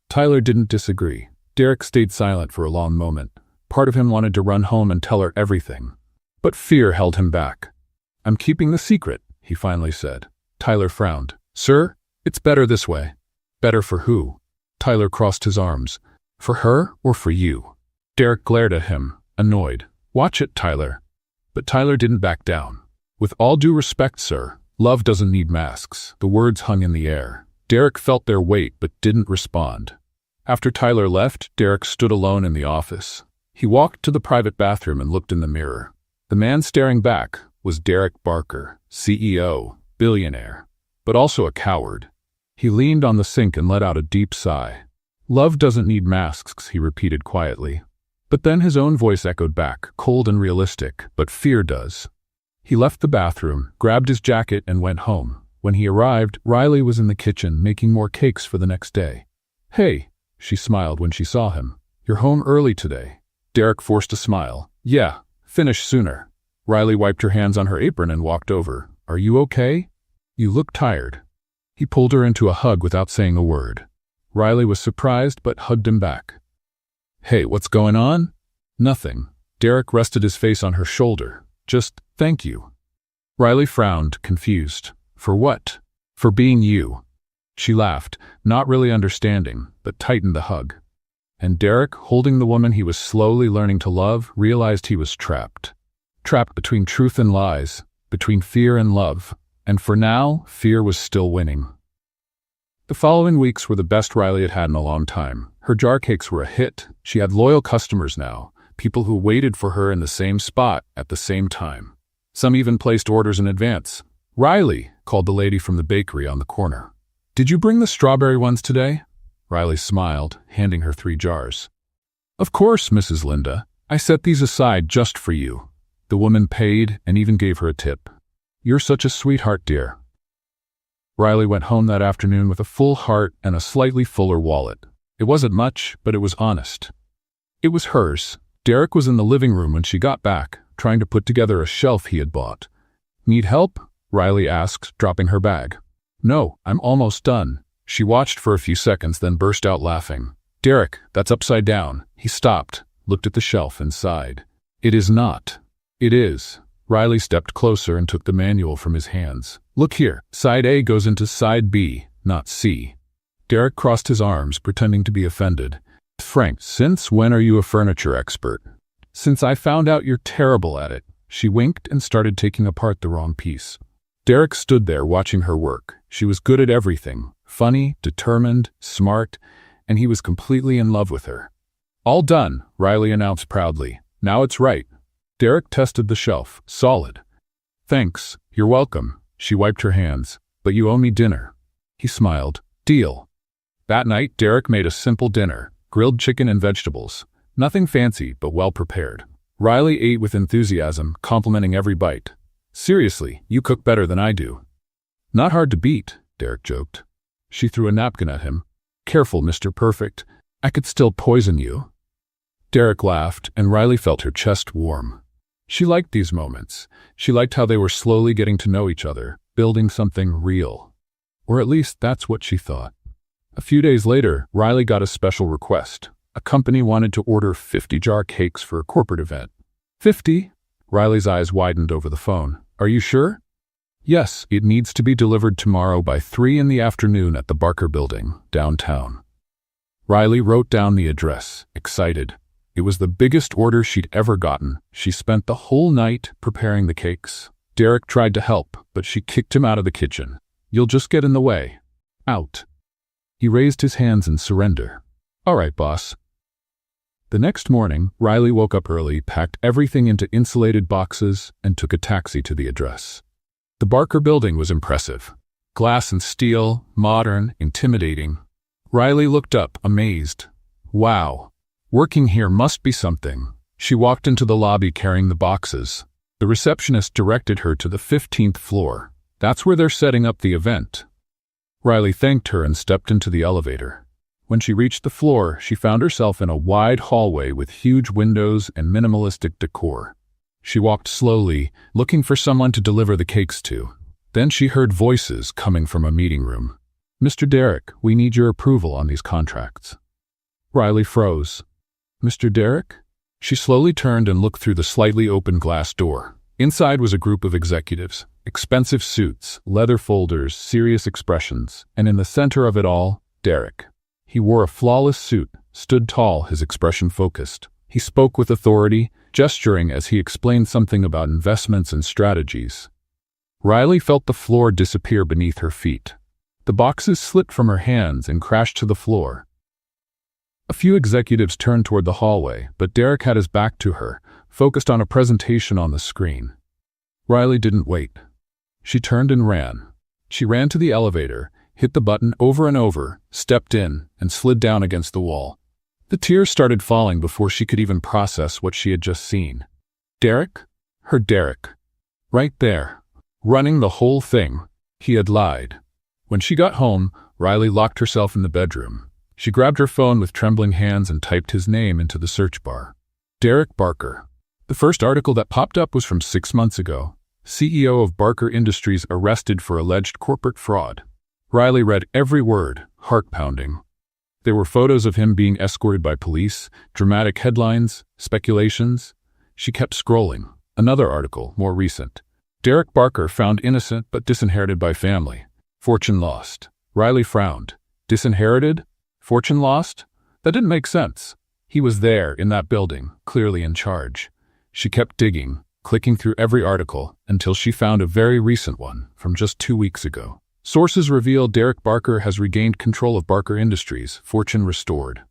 Tyler didn't disagree. Derek stayed silent for a long moment. Part of him wanted to run home and tell her everything. But fear held him back. I'm keeping the secret, he finally said. Tyler frowned. Sir, it's better this way. Better for who? Tyler crossed his arms. For her or for you? Derek glared at him, annoyed. Watch it, Tyler. But Tyler didn't back down. With all due respect, sir, love doesn't need masks. The words hung in the air. Derek felt their weight but didn't respond. After Tyler left, Derek stood alone in the office. He walked to the private bathroom and looked in the mirror. The man staring back was Derek Barker, CEO, billionaire, but also a coward. He leaned on the sink and let out a deep sigh. Love doesn't need masks, he repeated quietly. But then his own voice echoed back, cold and realistic, but fear does. He left the bathroom, grabbed his jacket, and went home. When he arrived, Riley was in the kitchen making more cakes for the next day. Hey, she smiled when she saw him. You're home early today. Derek forced a smile. Yeah, finish sooner. Riley wiped her hands on her apron and walked over. Are you okay? You look tired. He pulled her into a hug without saying a word. Riley was surprised but hugged him back. Hey, what's going on? Nothing. Derek rested his face on her shoulder. Just, thank you. Riley frowned, confused. For what? For being you. She laughed, not really understanding, but tightened the hug. And Derek, holding the woman he was slowly learning to love, realized he was trapped. Trapped between truth and lies, between fear and love. And for now, fear was still winning. The following weeks were the best Riley had had in a long time. Her jar cakes were a hit. She had loyal customers now, people who waited for her in the same spot at the same time. Some even placed orders in advance. Riley, called the lady from the bakery on the corner. Did you bring the strawberry ones today? Riley smiled, handing her 3 jars. Of course, Mrs. Linda. I set these aside just for you. The woman paid and even gave her a tip. You're such a sweetheart, dear. Riley went home that afternoon with a full heart and a slightly fuller wallet. It wasn't much, but it was honest. It was hers. Derek was in the living room when she got back, trying to put together a shelf he had bought. Need help? Riley asked, dropping her bag. No, I'm almost done. She watched for a few seconds, then burst out laughing. Derek, that's upside down. He stopped, looked at the shelf, and sighed. It is not. It is. Riley stepped closer and took the manual from his hands. Look here, side A goes into side B, not C. Derek crossed his arms, pretending to be offended. Frank, since when are you a furniture expert? Since I found out you're terrible at it. She winked and started taking apart the wrong piece. Derek stood there watching her work. She was good at everything. Funny, determined, smart, and he was completely in love with her. All done, Riley announced proudly. Now it's right. Derek tested the shelf. Solid. Thanks. You're welcome. She wiped her hands. But you owe me dinner. He smiled. Deal. That night, Derek made a simple dinner. grilled chicken and vegetables. Nothing fancy, but well prepared. Riley ate with enthusiasm, complimenting every bite. "Seriously, you cook better than I do." "Not hard to beat," Derek joked. She threw a napkin at him. "Careful, Mr. Perfect. I could still poison you." Derek laughed, and Riley felt her chest warm. She liked these moments. She liked how they were slowly getting to know each other, building something real. Or at least that's what she thought. A few days later, Riley got a special request. A company wanted to order 50 jar cakes for a corporate event. 50? Riley's eyes widened over the phone. "Are you sure?" "Yes, it needs to be delivered tomorrow by 3 in the afternoon at the Barker Building, downtown." Riley wrote down the address, excited. It was the biggest order she'd ever gotten. She spent the whole night preparing the cakes. Derek tried to help, but she kicked him out of the kitchen. "You'll just get in the way. Out." He raised his hands in surrender. "All right, boss." The next morning, Riley woke up early, packed everything into insulated boxes, and took a taxi to the address. The Barker Building was impressive. Glass and steel, modern, intimidating. Riley looked up, amazed. Wow. Working here must be something. She walked into the lobby carrying the boxes. The receptionist directed her to the 15th floor. "That's where they're setting up the event." Riley thanked her and stepped into the elevator. When she reached the floor, she found herself in a wide hallway with huge windows and minimalistic decor. She walked slowly, looking for someone to deliver the cakes to. Then she heard voices coming from a meeting room. "Mr. Derek, we need your approval on these contracts." Riley froze. "Mr. Derek?" She slowly turned and looked through the slightly open glass door. Inside was a group of executives, expensive suits, leather folders, serious expressions, and in the center of it all, Derek. He wore a flawless suit, stood tall, his expression focused. He spoke with authority, gesturing as he explained something about investments and strategies. Riley felt the floor disappear beneath her feet. The boxes slipped from her hands and crashed to the floor. A few executives turned toward the hallway, but Derek had his back to her, focused on a presentation on the screen. Riley didn't wait. She turned and ran. She ran to the elevator, hit the button over and over, stepped in, and slid down against the wall. The tears started falling before she could even process what she had just seen. Derek? Her Derek. Right there. Running the whole thing. He had lied. When she got home, Riley locked herself in the bedroom. She grabbed her phone with trembling hands and typed his name into the search bar. Derek Barker. The first article that popped up was from 6 months ago. CEO of Barker Industries arrested for alleged corporate fraud. Riley read every word, heart-pounding. There were photos of him being escorted by police, dramatic headlines, speculations. She kept scrolling. Another article, more recent. Derek Barker found innocent but disinherited by family. Fortune lost. Riley frowned. Disinherited? Fortune lost? That didn't make sense. He was there, in that building, clearly in charge. She kept digging, clicking through every article, until she found a very recent one, from just 2 weeks ago. Sources reveal Derek Barker has regained control of Barker Industries, fortune restored.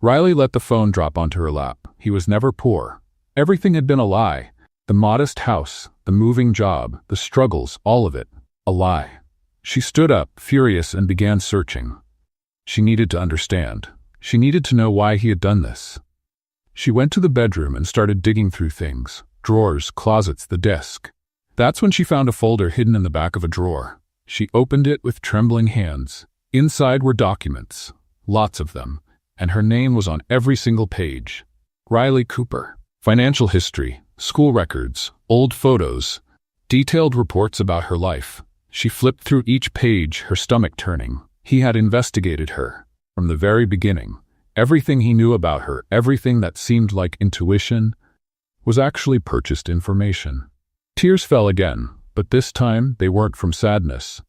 Riley let the phone drop onto her lap. He was never poor. Everything had been a lie. The modest house, the moving job, the struggles, all of it. A lie. She stood up, furious, and began searching. She needed to understand. She needed to know why he had done this. She went to the bedroom and started digging through things. Drawers, closets, the desk. That's when she found a folder hidden in the back of a drawer. She opened it with trembling hands. Inside were documents. Lots of them. And her name was on every single page. Riley Cooper. Financial history, school records, old photos, detailed reports about her life. She flipped through each page, her stomach turning. He had investigated her. From the very beginning. Everything he knew about her, everything that seemed like intuition, was actually purchased information. Tears fell again, but this time they weren't from sadness.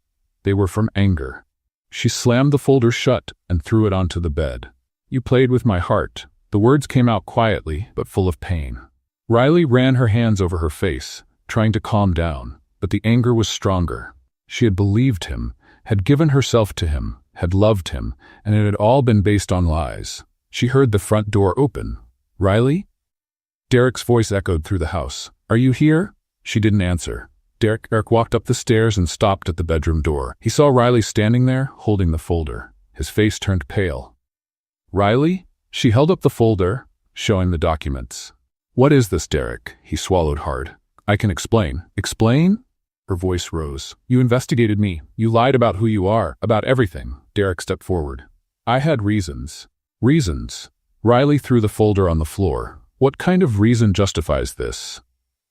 They were from anger. She slammed the folder shut and threw it onto the bed. "You played with my heart." The words came out quietly, but full of pain. Riley ran her hands over her face, trying to calm down, but the anger was stronger. She had believed him, had given herself to him, had loved him, and it had all been based on lies. She heard the front door open. "Riley?" Derek's voice echoed through the house. "Are you here?" She didn't answer. Derek walked up the stairs and stopped at the bedroom door. He saw Riley standing there, holding the folder. His face turned pale. "Riley?" She held up the folder, showing the documents. What is this, Derek? He swallowed hard. I can explain. Explain? Her voice rose. You investigated me. You lied about who you are, about everything. Derek stepped forward. I had reasons. Reasons? Riley threw the folder on the floor. What kind of reason justifies this?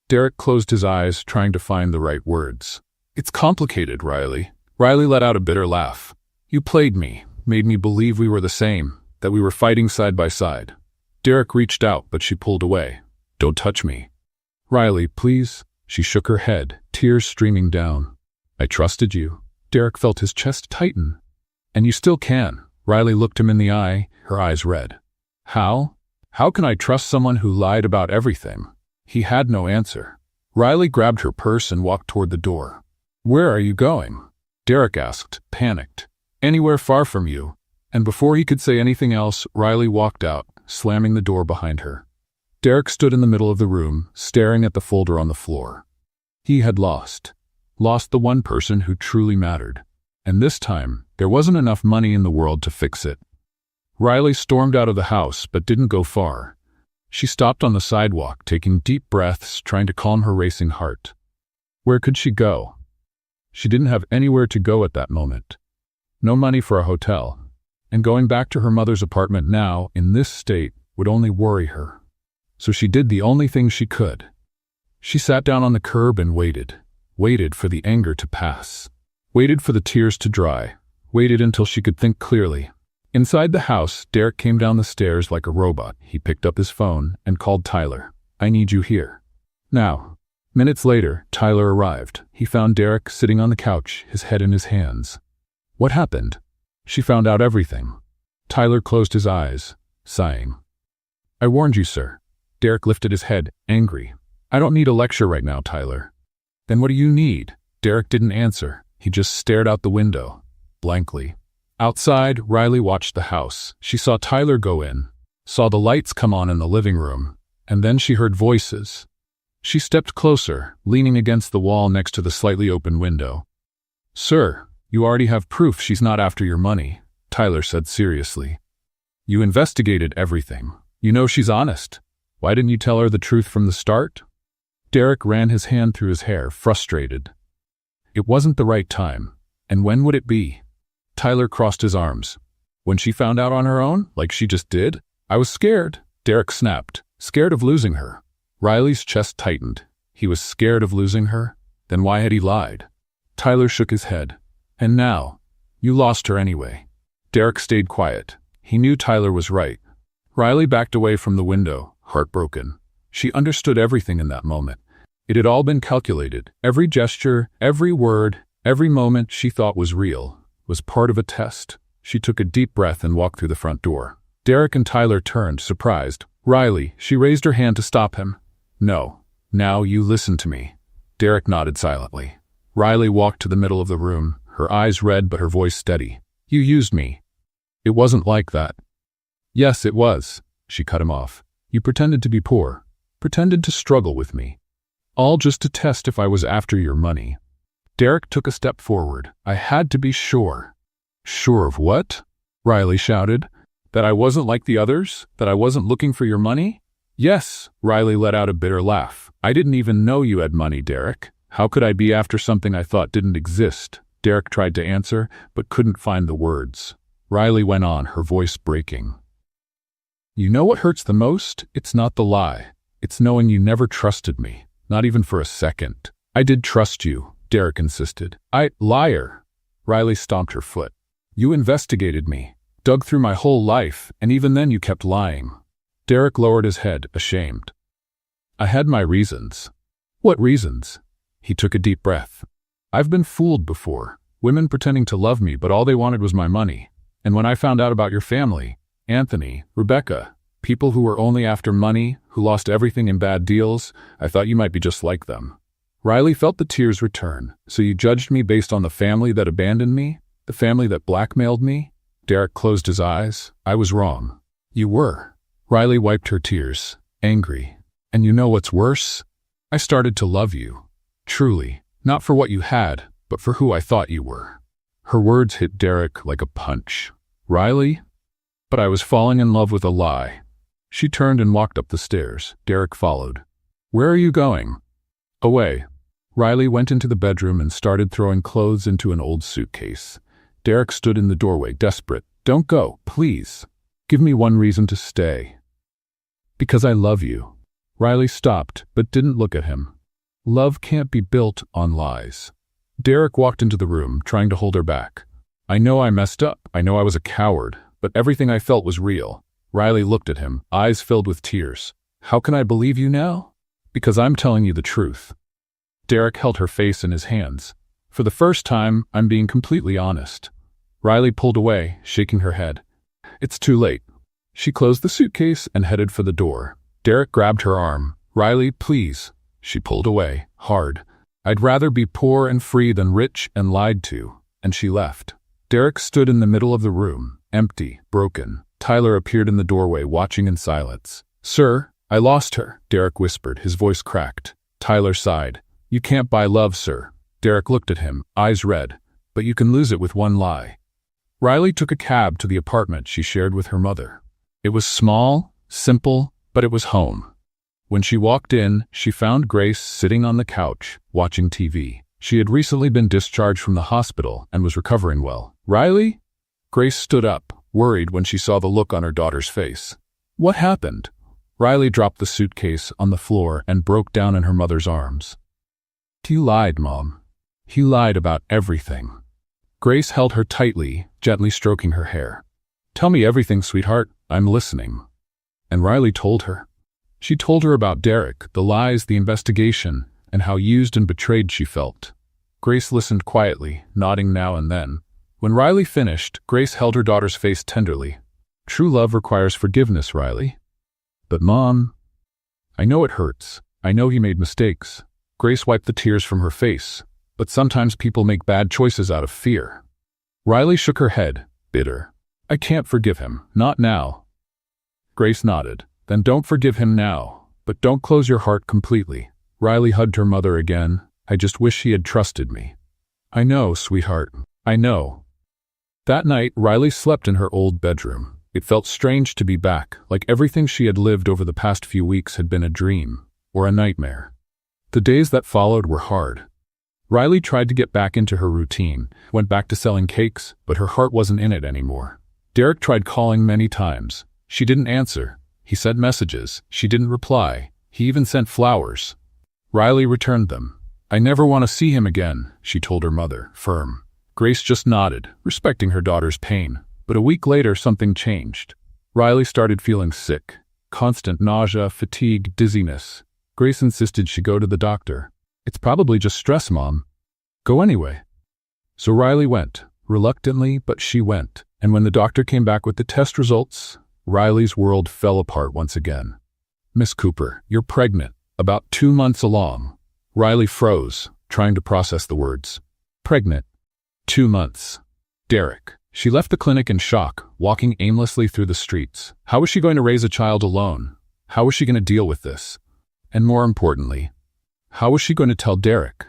Derek closed his eyes, trying to find the right words. It's complicated, Riley. Riley let out a bitter laugh. You played me, made me believe we were the same, that we were fighting side by side. Derek reached out, but she pulled away. Don't touch me. Riley, please. She shook her head, tears streaming down. I trusted you. Derek felt his chest tighten. And you still can. Riley looked him in the eye, her eyes red. How? How can I trust someone who lied about everything? He had no answer. Riley grabbed her purse and walked toward the door. Where are you going? Derek asked, panicked. Anywhere far from you. And before he could say anything else, Riley walked out, slamming the door behind her. Derek stood in the middle of the room, staring at the folder on the floor. He had lost. Lost the one person who truly mattered. And this time, there wasn't enough money in the world to fix it. Riley stormed out of the house, but didn't go far. She stopped on the sidewalk, taking deep breaths, trying to calm her racing heart. Where could she go? She didn't have anywhere to go at that moment. No money for a hotel. And going back to her mother's apartment now, in this state, would only worry her. So she did the only thing she could. She sat down on the curb and waited. Waited for the anger to pass. Waited for the tears to dry. Waited until she could think clearly. Inside the house, Derek came down the stairs like a robot. He picked up his phone and called Tyler. I need you here. Now. Minutes later, Tyler arrived. He found Derek sitting on the couch, his head in his hands. What happened? She found out everything. Tyler closed his eyes, sighing. I warned you, sir. Derek lifted his head, angry. I don't need a lecture right now, Tyler. Then what do you need? Derek didn't answer. He just stared out the window, blankly. Outside, Riley watched the house. She saw Tyler go in, saw the lights come on in the living room, and then she heard voices. She stepped closer, leaning against the wall next to the slightly open window. Sir, you already have proof she's not after your money, Tyler said seriously. You investigated everything. You know she's honest. Why didn't you tell her the truth from the start? Derek ran his hand through his hair, frustrated. It wasn't the right time. And when would it be? Tyler crossed his arms. When she found out on her own, like she just did? I was scared, Derek snapped, scared of losing her. Riley's chest tightened. He was scared of losing her? Then why had he lied? Tyler shook his head. And now, you lost her anyway. Derek stayed quiet. He knew Tyler was right. Riley backed away from the window, heartbroken. She understood everything in that moment. It had all been calculated. Every gesture, every word, every moment she thought was real, was part of a test. She took a deep breath and walked through the front door. Derek and Tyler turned, surprised. Riley, she raised her hand to stop him. No. Now you listen to me. Derek nodded silently. Riley walked to the middle of the room, her eyes red but her voice steady. You used me. It wasn't like that. Yes, it was. She cut him off. You pretended to be poor. Pretended to struggle with me. All just to test if I was after your money. Derek took a step forward. I had to be sure. Sure of what? Riley shouted. That I wasn't like the others? That I wasn't looking for your money? Yes, Riley let out a bitter laugh. I didn't even know you had money, Derek. How could I be after something I thought didn't exist? Derek tried to answer, but couldn't find the words. Riley went on, her voice breaking. You know what hurts the most? It's not the lie. It's knowing you never trusted me, not even for a second. I did trust you, Derek insisted. Liar. Riley stomped her foot. You investigated me, dug through my whole life, and even then you kept lying. Derek lowered his head, ashamed. I had my reasons. What reasons? He took a deep breath. I've been fooled before. Women pretending to love me, but all they wanted was my money. And when I found out about your family, Anthony, Rebecca, people who were only after money, who lost everything in bad deals, I thought you might be just like them. Riley felt the tears return. So you judged me based on the family that abandoned me? The family that blackmailed me? Derek closed his eyes. I was wrong. You were. Riley wiped her tears, angry. And you know what's worse? I started to love you. Truly. Not for what you had, but for who I thought you were. Her words hit Derek like a punch. Riley? But I was falling in love with a lie. She turned and walked up the stairs. Derek followed. Where are you going? Away. Riley went into the bedroom and started throwing clothes into an old suitcase. Derek stood in the doorway, desperate. Don't go, please. Give me one reason to stay. Because I love you. Riley stopped, but didn't look at him. Love can't be built on lies. Derek walked into the room, trying to hold her back. I know I messed up. I know I was a coward, but everything I felt was real. Riley looked at him, eyes filled with tears. How can I believe you now? Because I'm telling you the truth. Derek held her face in his hands. For the first time, I'm being completely honest. Riley pulled away, shaking her head. It's too late. She closed the suitcase and headed for the door. Derek grabbed her arm. Riley, please. She pulled away, hard. I'd rather be poor and free than rich and lied to. And she left. Derek stood in the middle of the room, empty, broken. Tyler appeared in the doorway, watching in silence. Sir, I lost her, Derek whispered, his voice cracked. Tyler sighed. You can't buy love, sir. Derek looked at him, eyes red. But you can lose it with one lie. Riley took a cab to the apartment she shared with her mother. It was small, simple, but it was home. When she walked in, she found Grace sitting on the couch, watching TV. She had recently been discharged from the hospital and was recovering well. Riley? Grace stood up, worried when she saw the look on her daughter's face. What happened? Riley dropped the suitcase on the floor and broke down in her mother's arms. He lied, Mom. He lied about everything. Grace held her tightly, gently stroking her hair. Tell me everything, sweetheart. I'm listening. And Riley told her. She told her about Derek, the lies, the investigation, and how used and betrayed she felt. Grace listened quietly, nodding now and then. When Riley finished, Grace held her daughter's face tenderly. True love requires forgiveness, Riley. But Mom, I know it hurts. I know he made mistakes. Grace wiped the tears from her face. But sometimes people make bad choices out of fear. Riley shook her head, bitter. I can't forgive him, not now. Grace nodded. Then don't forgive him now, but don't close your heart completely. Riley hugged her mother again. I just wish he had trusted me. I know, sweetheart. I know. That night, Riley slept in her old bedroom. It felt strange to be back, like everything she had lived over the past few weeks had been a dream, or a nightmare. The days that followed were hard. Riley tried to get back into her routine, went back to selling cakes, but her heart wasn't in it anymore. Derek tried calling many times. She didn't answer. He sent messages. She didn't reply. He even sent flowers. Riley returned them. I never want to see him again, she told her mother, firm. Grace just nodded, respecting her daughter's pain. But a week later, something changed. Riley started feeling sick. Constant nausea, fatigue, dizziness. Grace insisted she go to the doctor. It's probably just stress, Mom. Go anyway. So Riley went, reluctantly, but she went. And when the doctor came back with the test results, Riley's world fell apart once again. Miss Cooper, you're pregnant, about 2 months along. Riley froze, trying to process the words. Pregnant. 2 months. Derek. She left the clinic in shock, walking aimlessly through the streets. How was she going to raise a child alone? How was she going to deal with this? And more importantly, how was she going to tell Derek?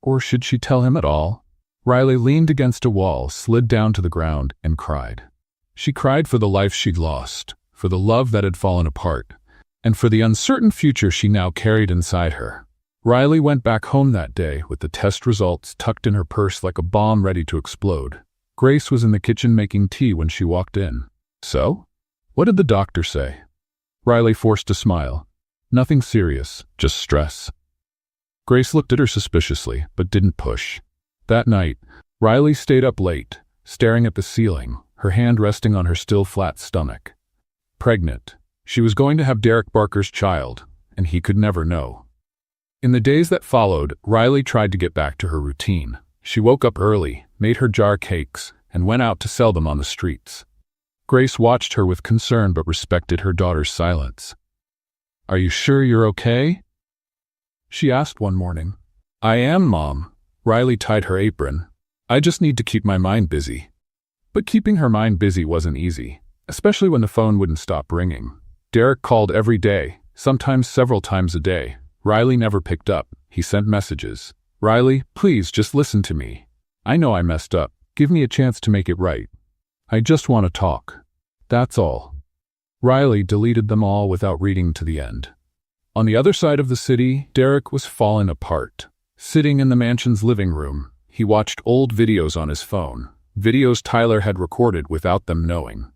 Or should she tell him at all? Riley leaned against a wall, slid down to the ground, and cried. She cried for the life she'd lost, for the love that had fallen apart, and for the uncertain future she now carried inside her. Riley went back home that day with the test results tucked in her purse like a bomb ready to explode. Grace was in the kitchen making tea when she walked in. So? What did the doctor say? Riley forced a smile. Nothing serious, just stress. Grace looked at her suspiciously, but didn't push. That night, Riley stayed up late, staring at the ceiling, her hand resting on her still flat stomach. Pregnant. She was going to have Derek Barker's child, and he could never know. In the days that followed, Riley tried to get back to her routine. She woke up early, made her jar cakes, and went out to sell them on the streets. Grace watched her with concern but respected her daughter's silence. Are you sure you're okay? She asked one morning. I am, Mom. Riley tied her apron. I just need to keep my mind busy. But keeping her mind busy wasn't easy, especially when the phone wouldn't stop ringing. Derek called every day, sometimes several times a day. Riley never picked up. He sent messages. Riley, please just listen to me. I know I messed up. Give me a chance to make it right. I just want to talk. That's all. Riley deleted them all without reading to the end. On the other side of the city, Derek was falling apart. Sitting in the mansion's living room, he watched old videos on his phone, videos Tyler had recorded without them knowing.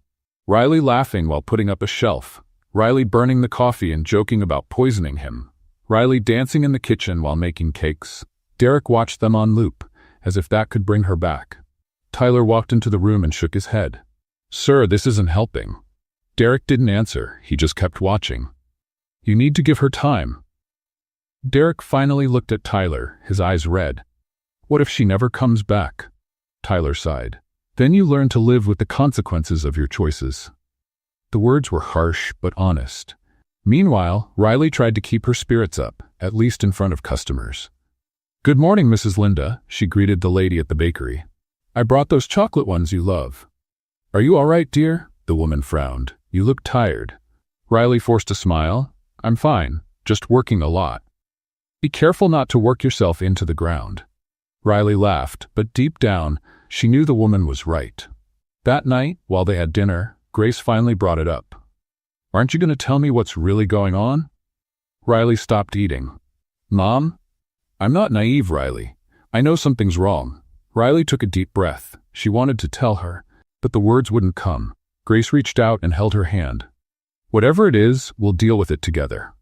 Riley laughing while putting up a shelf, Riley burning the coffee and joking about poisoning him, Riley dancing in the kitchen while making cakes. Derek watched them on loop, as if that could bring her back. Tyler walked into the room and shook his head. "Sir, this isn't helping." Derek didn't answer, he just kept watching. "You need to give her time." Derek finally looked at Tyler, his eyes red. "What if she never comes back?" Tyler sighed. "Then you learn to live with the consequences of your choices." The words were harsh but honest. Meanwhile, Riley tried to keep her spirits up, at least in front of customers. "Good morning, Mrs. Linda," she greeted the lady at the bakery. "I brought those chocolate ones you love." "Are you all right, dear?" The woman frowned. "You look tired." Riley forced a smile. "I'm fine, just working a lot." "Be careful not to work yourself into the ground." Riley laughed, but deep down, she knew the woman was right. That night, while they had dinner, Grace finally brought it up. "Aren't you going to tell me what's really going on?" Riley stopped eating. "Mom?" "I'm not naive, Riley. I know something's wrong." Riley took a deep breath. She wanted to tell her, but the words wouldn't come. Grace reached out and held her hand. "Whatever it is, we'll deal with it together."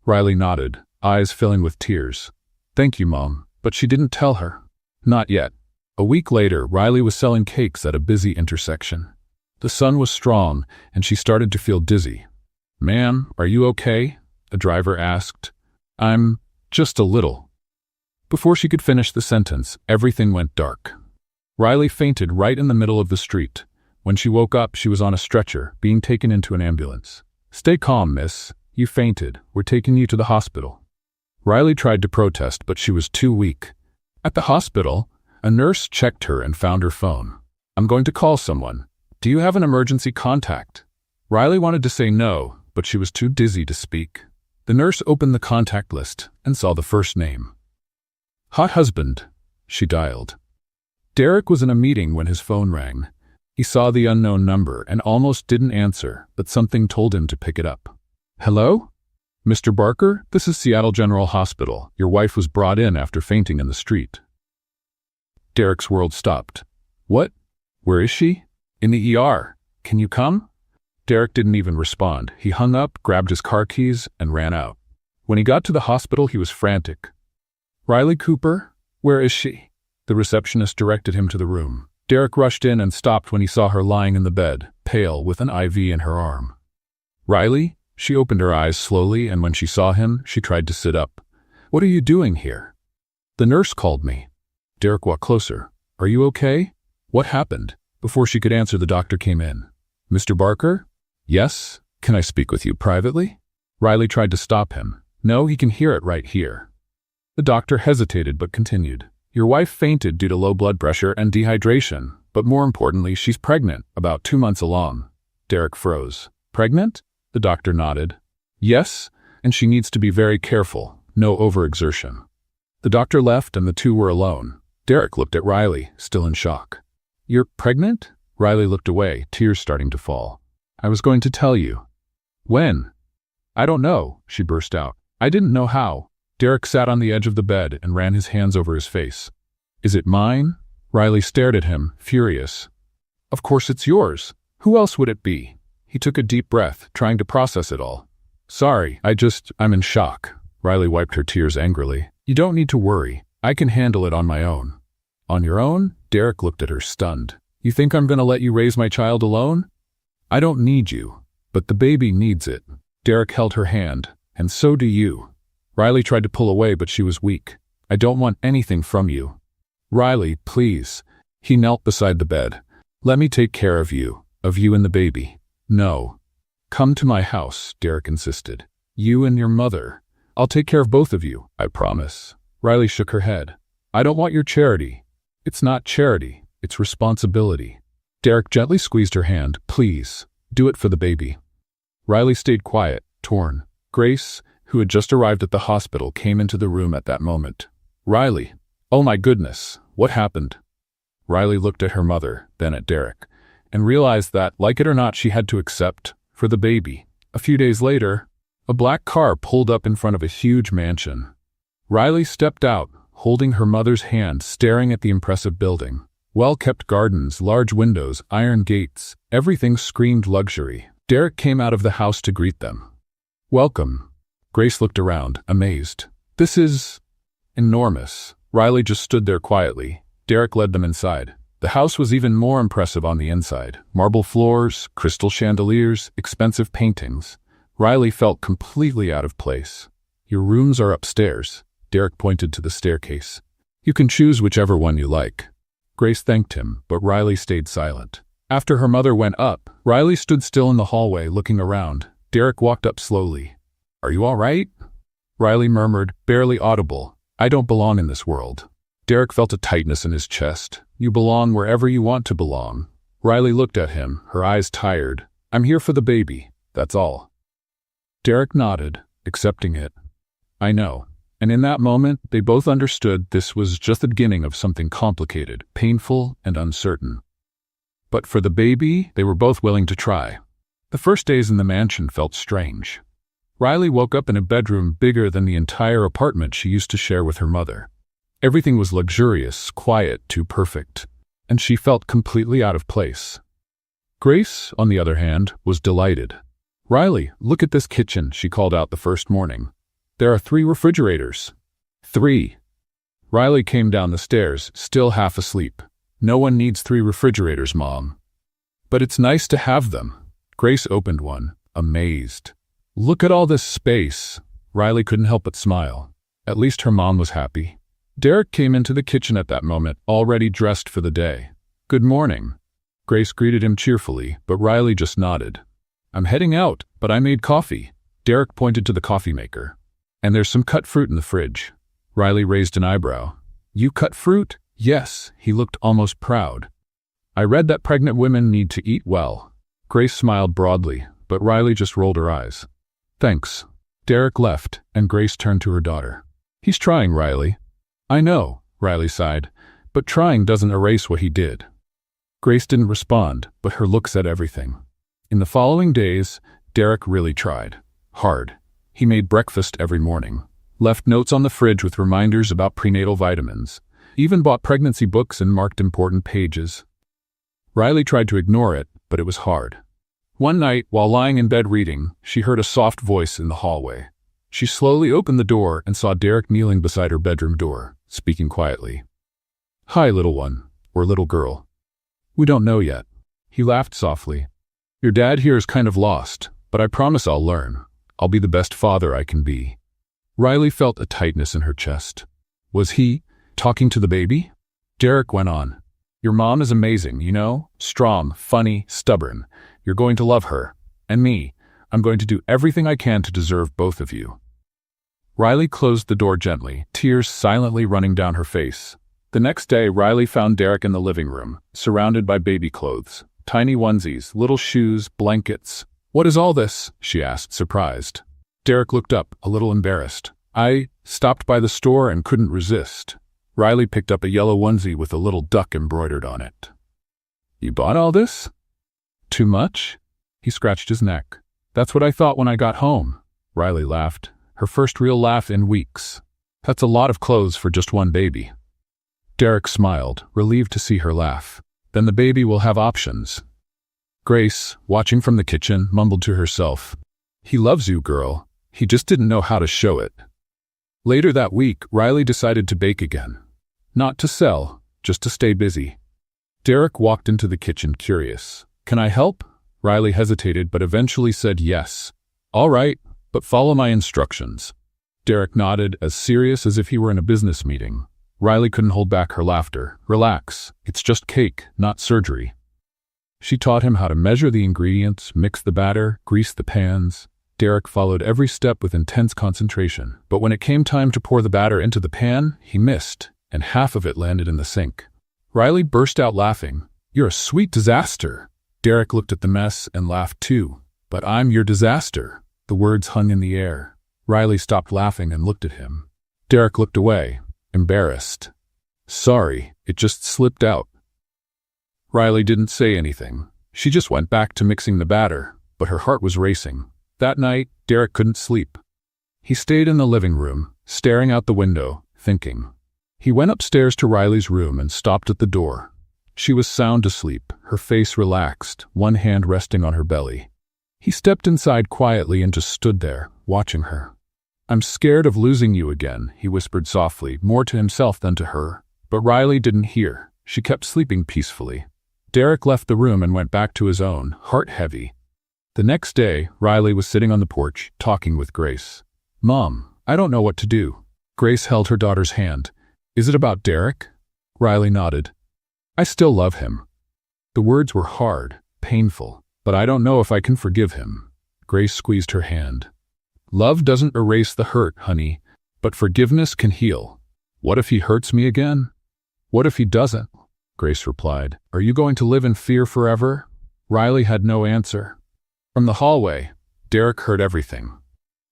Riley nodded, eyes filling with tears. "Thank you, Mom." But she didn't tell her. Not yet. A week later, Riley was selling cakes at a busy intersection. The sun was strong, and she started to feel dizzy. "Ma'am, are you okay?" the driver asked. "I'm just a little." Before she could finish the sentence, everything went dark. Riley fainted right in the middle of the street. When she woke up, she was on a stretcher, being taken into an ambulance. "Stay calm, miss. You fainted. We're taking you to the hospital." Riley tried to protest, but she was too weak. At the hospital, a nurse checked her and found her phone. "I'm going to call someone. Do you have an emergency contact?" Riley wanted to say no, but she was too dizzy to speak. The nurse opened the contact list and saw the first name. "Hot husband," she dialed. Derek was in a meeting when his phone rang. He saw the unknown number and almost didn't answer, but something told him to pick it up. "Hello? Mr. Barker, this is Seattle General Hospital. Your wife was brought in after fainting in the street." Derek's world stopped. "What? Where is she?" "In the ER. Can you come?" Derek didn't even respond. He hung up, grabbed his car keys, and ran out. When he got to the hospital, he was frantic. "Riley Cooper? Where is she?" The receptionist directed him to the room. Derek rushed in and stopped when he saw her lying in the bed, pale, with an IV in her arm. "Riley?" She opened her eyes slowly, and when she saw him, she tried to sit up. "What are you doing here?" "The nurse called me." Derek walked closer. "Are you okay? What happened?" Before she could answer, the doctor came in. "Mr. Barker?" "Yes? Can I speak with you privately?" Riley tried to stop him. "No, he can hear it right here." The doctor hesitated but continued. "Your wife fainted due to low blood pressure and dehydration, but more importantly, she's pregnant, about 2 months along." Derek froze. "Pregnant?" The doctor nodded. "Yes, and she needs to be very careful, no overexertion." The doctor left and the two were alone. Derek looked at Riley, still in shock. "You're pregnant?" Riley looked away, tears starting to fall. "I was going to tell you." "When?" "I don't know," she burst out. "I didn't know how." Derek sat on the edge of the bed and ran his hands over his face. "Is it mine?" Riley stared at him, furious. "Of course it's yours. Who else would it be?" He took a deep breath, trying to process it all. "Sorry, I'm in shock." Riley wiped her tears angrily. "You don't need to worry. I can handle it on my own." "On your own?" Derek looked at her, stunned. "You think I'm going to let you raise my child alone?" "I don't need you, but the baby needs it." Derek held her hand. "And so do you." Riley tried to pull away, but she was weak. "I don't want anything from you." "Riley, please." He knelt beside the bed. "Let me take care of you and the baby." "No. Come to my house," Derek insisted. "You and your mother. I'll take care of both of you, I promise." Riley shook her head. "I don't want your charity." "It's not charity, it's responsibility." Derek gently squeezed her hand. "Please, do it for the baby." Riley stayed quiet, torn. Grace, who had just arrived at the hospital, came into the room at that moment. "Riley, oh my goodness, what happened?" Riley looked at her mother, then at Derek. and realized that, like it or not, she had to accept for the baby. A few days later, a black car pulled up in front of a huge mansion. Riley stepped out, holding her mother's hand, staring at the impressive building. Well-kept gardens, large windows, iron gates, everything screamed luxury. Derek came out of the house to greet them. "Welcome." Grace looked around, amazed. "This is enormous." Riley just stood there quietly. Derek led them inside. The house was even more impressive on the inside. Marble floors, crystal chandeliers, expensive paintings. Riley felt completely out of place. "Your rooms are upstairs." Derek pointed to the staircase. "You can choose whichever one you like." Grace thanked him, but Riley stayed silent. After her mother went up, Riley stood still in the hallway, looking around. Derek walked up slowly. "Are you all right?" Riley murmured, barely audible, "I don't belong in this world." Derek felt a tightness in his chest. "You belong wherever you want to belong." Riley looked at him, her eyes tired. "I'm here for the baby, that's all." Derek nodded, accepting it. "I know." And in that moment, they both understood this was just the beginning of something complicated, painful, and uncertain. But for the baby, they were both willing to try. The first days in the mansion felt strange. Riley woke up in a bedroom bigger than the entire apartment she used to share with her mother. Everything was luxurious, quiet, too perfect, and she felt completely out of place. Grace, on the other hand, was delighted. "Riley, look at this kitchen," she called out the first morning. "There are 3 refrigerators." 3. Riley came down the stairs, still half asleep. "No one needs 3 refrigerators, Mom." "But it's nice to have them." Grace opened one, amazed. "Look at all this space." Riley couldn't help but smile. At least her mom was happy. Derek came into the kitchen at that moment, already dressed for the day. "Good morning." Grace greeted him cheerfully, but Riley just nodded. "I'm heading out, but I made coffee." Derek pointed to the coffee maker. "And there's some cut fruit in the fridge." Riley raised an eyebrow. "You cut fruit?" "Yes." He looked almost proud. "I read that pregnant women need to eat well." Grace smiled broadly, but Riley just rolled her eyes. "Thanks." Derek left, and Grace turned to her daughter. "He's trying, Riley." "I know," Riley sighed, "but trying doesn't erase what he did." Grace didn't respond, but her look said everything. In the following days, Derek really tried. Hard. He made breakfast every morning, left notes on the fridge with reminders about prenatal vitamins, even bought pregnancy books and marked important pages. Riley tried to ignore it, but it was hard. One night, while lying in bed reading, she heard a soft voice in the hallway. She slowly opened the door and saw Derek kneeling beside her bedroom door, speaking quietly. "Hi, little one," or little girl. "We don't know yet." He laughed softly. "Your dad here is kind of lost, but I promise I'll learn. I'll be the best father I can be." Riley felt a tightness in her chest. Was he talking to the baby? Derek went on. "Your mom is amazing, you know? Strong, funny, stubborn. You're going to love her. And me. I'm going to do everything I can to deserve both of you." Riley closed the door gently, tears silently running down her face. The next day, Riley found Derek in the living room, surrounded by baby clothes. Tiny onesies, little shoes, blankets. "What is all this?" she asked, surprised. Derek looked up, a little embarrassed. "I stopped by the store and couldn't resist." Riley picked up a yellow onesie with a little duck embroidered on it. "You bought all this?" "Too much?" He scratched his neck. "That's what I thought when I got home." Riley laughed, her first real laugh in weeks. "That's a lot of clothes for just one baby." Derek smiled, relieved to see her laugh. "Then the baby will have options." Grace, watching from the kitchen, mumbled to herself, "He loves you, girl. He just didn't know how to show it." Later that week, Riley decided to bake again. Not to sell, just to stay busy. Derek walked into the kitchen curious. "Can I help?" Riley hesitated but eventually said yes. "All right, but follow my instructions." Derek nodded, as serious as if he were in a business meeting. Riley couldn't hold back her laughter. "Relax, it's just cake, not surgery." She taught him how to measure the ingredients, mix the batter, grease the pans. Derek followed every step with intense concentration, but when it came time to pour the batter into the pan, he missed, and half of it landed in the sink. Riley burst out laughing. "You're a sweet disaster." Derek looked at the mess and laughed too. "But I'm your disaster." The words hung in the air. Riley stopped laughing and looked at him. Derek looked away, embarrassed. "Sorry, it just slipped out." Riley didn't say anything. She just went back to mixing the batter, but her heart was racing. That night, Derek couldn't sleep. He stayed in the living room, staring out the window, thinking. He went upstairs to Riley's room and stopped at the door. She was sound asleep, her face relaxed, one hand resting on her belly. He stepped inside quietly and just stood there, watching her. "I'm scared of losing you again," he whispered softly, more to himself than to her. But Riley didn't hear. She kept sleeping peacefully. Derek left the room and went back to his own, heart heavy. The next day, Riley was sitting on the porch, talking with Grace. "Mom, I don't know what to do." Grace held her daughter's hand. "Is it about Derek?" Riley nodded. "I still love him." The words were hard, painful, but I don't know if I can forgive him. Grace squeezed her hand. "Love doesn't erase the hurt, honey, but forgiveness can heal. What if he hurts me again? What if he doesn't?" Grace replied. "Are you going to live in fear forever?" Riley had no answer. From the hallway, Derek heard everything.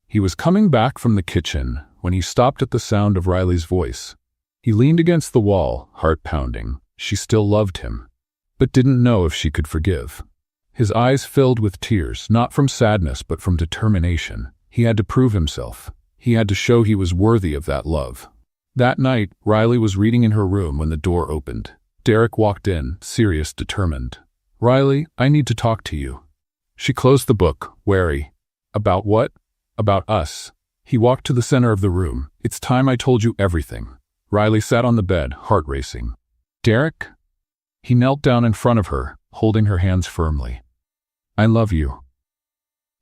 He was coming back from the kitchen when he stopped at the sound of Riley's voice. He leaned against the wall, heart pounding. She still loved him, but didn't know if she could forgive. His eyes filled with tears, not from sadness but from determination. He had to prove himself. He had to show he was worthy of that love. That night, Riley was reading in her room when the door opened. Derek walked in, serious, determined. "Riley, I need to talk to you." She closed the book, wary. "About what?" "About us." He walked to the center of the room. "It's time I told you everything." Riley sat on the bed, heart racing. "Derek?" He knelt down in front of her, holding her hands firmly. "I love you."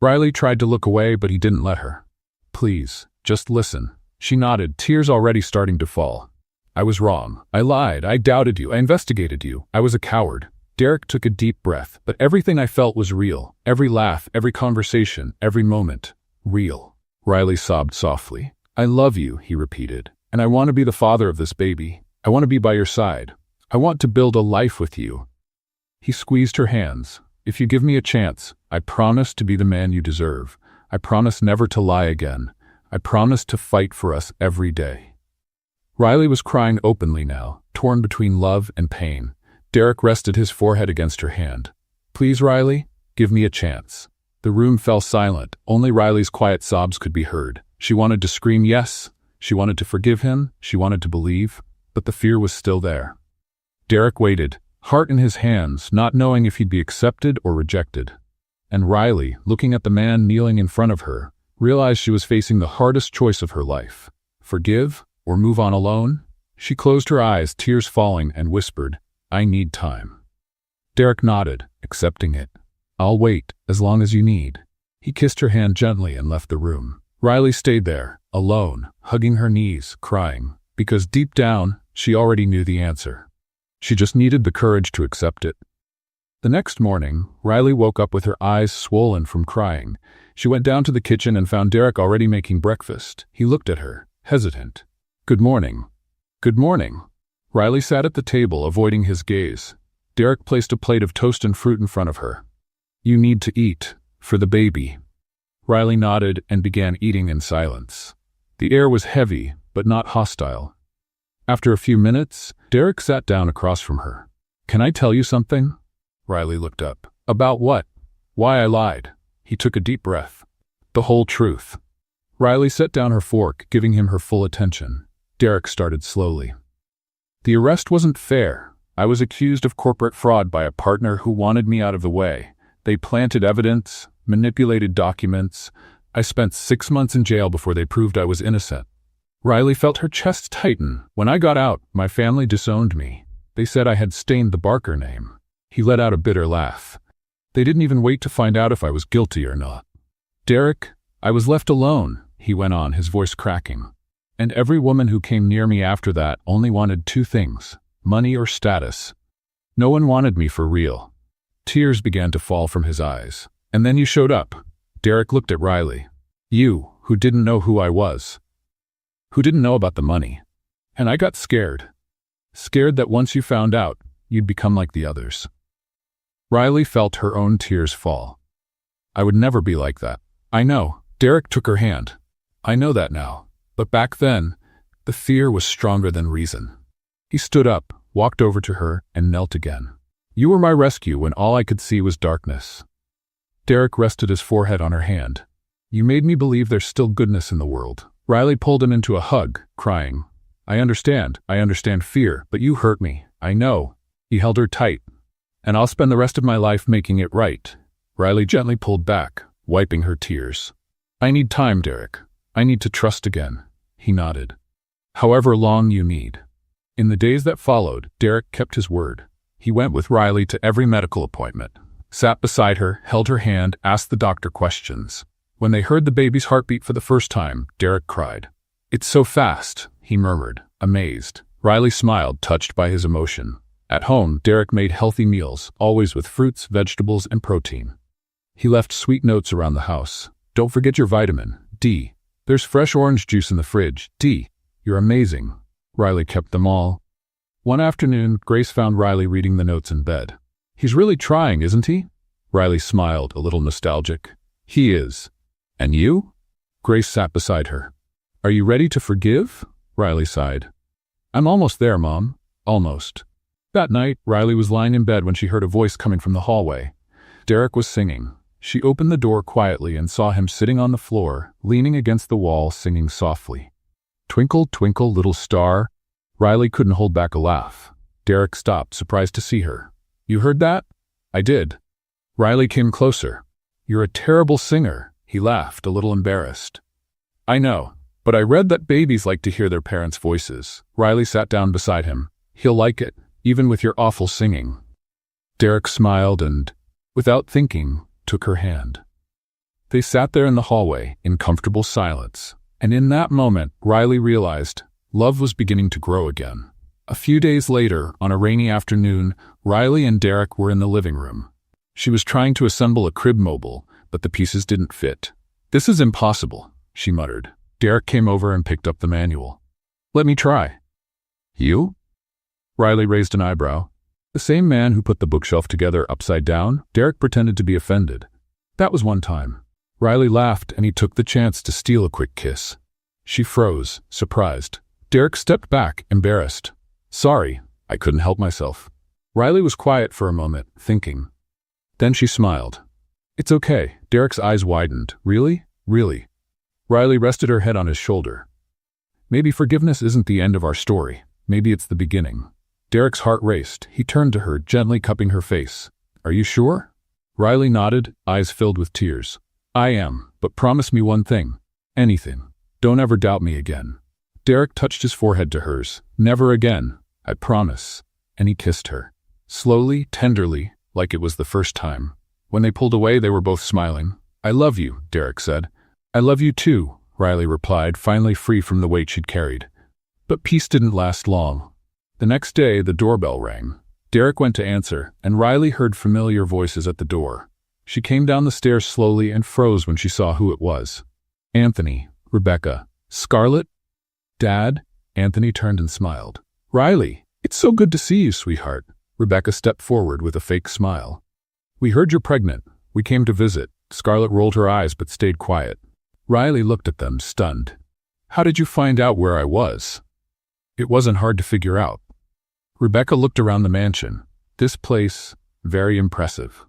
Riley tried to look away, but he didn't let her. "Please, just listen." She nodded, tears already starting to fall. "I was wrong. I lied. I doubted you. I investigated you. I was a coward." Derek took a deep breath, but everything I felt was real. Every laugh, every conversation, every moment. Real. Riley sobbed softly. "I love you," he repeated, "and I want to be the father of this baby. I want to be by your side. I want to build a life with you." He squeezed her hands. "If you give me a chance, I promise to be the man you deserve. I promise never to lie again. I promise to fight for us every day." Riley was crying openly now, torn between love and pain. Derek rested his forehead against her hand. "Please, Riley, give me a chance." The room fell silent. Only Riley's quiet sobs could be heard. She wanted to scream yes. She wanted to forgive him. She wanted to believe. But the fear was still there. Derek waited, heart in his hands, not knowing if he'd be accepted or rejected. And Riley, looking at the man kneeling in front of her, realized she was facing the hardest choice of her life. Forgive or move on alone? She closed her eyes, tears falling, and whispered, "I need time." Derek nodded, accepting it. "I'll wait, as long as you need." He kissed her hand gently and left the room. Riley stayed there, alone, hugging her knees, crying, because deep down, she already knew the answer. She just needed the courage to accept it. The next morning, Riley woke up with her eyes swollen from crying. She went down to the kitchen and found Derek already making breakfast. He looked at her, hesitant. "Good morning." "Good morning." Riley sat at the table, avoiding his gaze. Derek placed a plate of toast and fruit in front of her. "You need to eat, for the baby." Riley nodded and began eating in silence. The air was heavy, but not hostile. After a few minutes, Derek sat down across from her. "Can I tell you something?" Riley looked up. "About what?" "Why I lied." He took a deep breath. "The whole truth." Riley set down her fork, giving him her full attention. Derek started slowly. "The arrest wasn't fair. I was accused of corporate fraud by a partner who wanted me out of the way. They planted evidence, manipulated documents. I spent 6 months in jail before they proved I was innocent." Riley felt her chest tighten. "When I got out, my family disowned me. They said I had stained the Barker name." He let out a bitter laugh. "They didn't even wait to find out if I was guilty or not." "Derek, I was left alone," he went on, his voice cracking. "And every woman who came near me after that only wanted 2 things, money or status. No one wanted me for real." Tears began to fall from his eyes. "And then you showed up." Derek looked at Riley. "You, who didn't know who I was. Who didn't know about the money. And I got scared. Scared that once you found out, you'd become like the others." Riley felt her own tears fall. "I would never be like that." "I know." Derek took her hand. "I know that now. But back then, the fear was stronger than reason." He stood up, walked over to her, and knelt again. You were my rescue when all I could see was darkness. Derek rested his forehead on her hand. You made me believe there's still goodness in the world. Riley pulled him into a hug, crying. I understand fear, but you hurt me, I know. He held her tight. And I'll spend the rest of my life making it right. Riley gently pulled back, wiping her tears. I need time, Derek. I need to trust again. He nodded. However long you need. In the days that followed, Derek kept his word. He went with Riley to every medical appointment, sat beside her, held her hand, asked the doctor questions. When they heard the baby's heartbeat for the first time, Derek cried. It's so fast, he murmured, amazed. Riley smiled, touched by his emotion. At home, Derek made healthy meals, always with fruits, vegetables, and protein. He left sweet notes around the house. Don't forget your vitamin D. There's fresh orange juice in the fridge. D. You're amazing. Riley kept them all. One afternoon, Grace found Riley reading the notes in bed. He's really trying, isn't he? Riley smiled, a little nostalgic. He is. And you? Grace sat beside her. Are you ready to forgive? Riley sighed. I'm almost there, Mom. Almost. That night, Riley was lying in bed when she heard a voice coming from the hallway. Derek was singing. She opened the door quietly and saw him sitting on the floor, leaning against the wall, singing softly. Twinkle, twinkle, little star. Riley couldn't hold back a laugh. Derek stopped, surprised to see her. You heard that? I did. Riley came closer. You're a terrible singer. He laughed, a little embarrassed. I know, but I read that babies like to hear their parents' voices. Riley sat down beside him. He'll like it, even with your awful singing. Derek smiled and, without thinking, took her hand. They sat there in the hallway, in comfortable silence, and in that moment, Riley realized love was beginning to grow again. A few days later, on a rainy afternoon, Riley and Derek were in the living room. She was trying to assemble a crib mobile, but the pieces didn't fit. This is impossible, she muttered. Derek came over and picked up the manual. Let me try. You? Riley raised an eyebrow. The same man who put the bookshelf together upside down? Derek pretended to be offended. That was one time. Riley laughed and he took the chance to steal a quick kiss. She froze, surprised. Derek stepped back, embarrassed. Sorry, I couldn't help myself. Riley was quiet for a moment, thinking. Then she smiled. It's okay. Derek's eyes widened. Really? Really? Riley rested her head on his shoulder. Maybe forgiveness isn't the end of our story. Maybe it's the beginning. Derek's heart raced. He turned to her, gently cupping her face. Are you sure? Riley nodded, eyes filled with tears. I am, but promise me one thing. Anything. Don't ever doubt me again. Derek touched his forehead to hers. Never again. I promise. And he kissed her. Slowly, tenderly, like it was the first time. When they pulled away, they were both smiling. I love you, Derek said. I love you too, Riley replied, finally free from the weight she'd carried. But peace didn't last long. The next day, the doorbell rang. Derek went to answer, and Riley heard familiar voices at the door. She came down the stairs slowly and froze when she saw who it was. Anthony, Rebecca, Scarlett? Dad? Anthony turned and smiled. Riley, it's so good to see you, sweetheart. Rebecca stepped forward with a fake smile. We heard you're pregnant. We came to visit. Scarlett rolled her eyes but stayed quiet. Riley looked at them, stunned. How did you find out where I was? It wasn't hard to figure out. Rebecca looked around the mansion. This place, very impressive.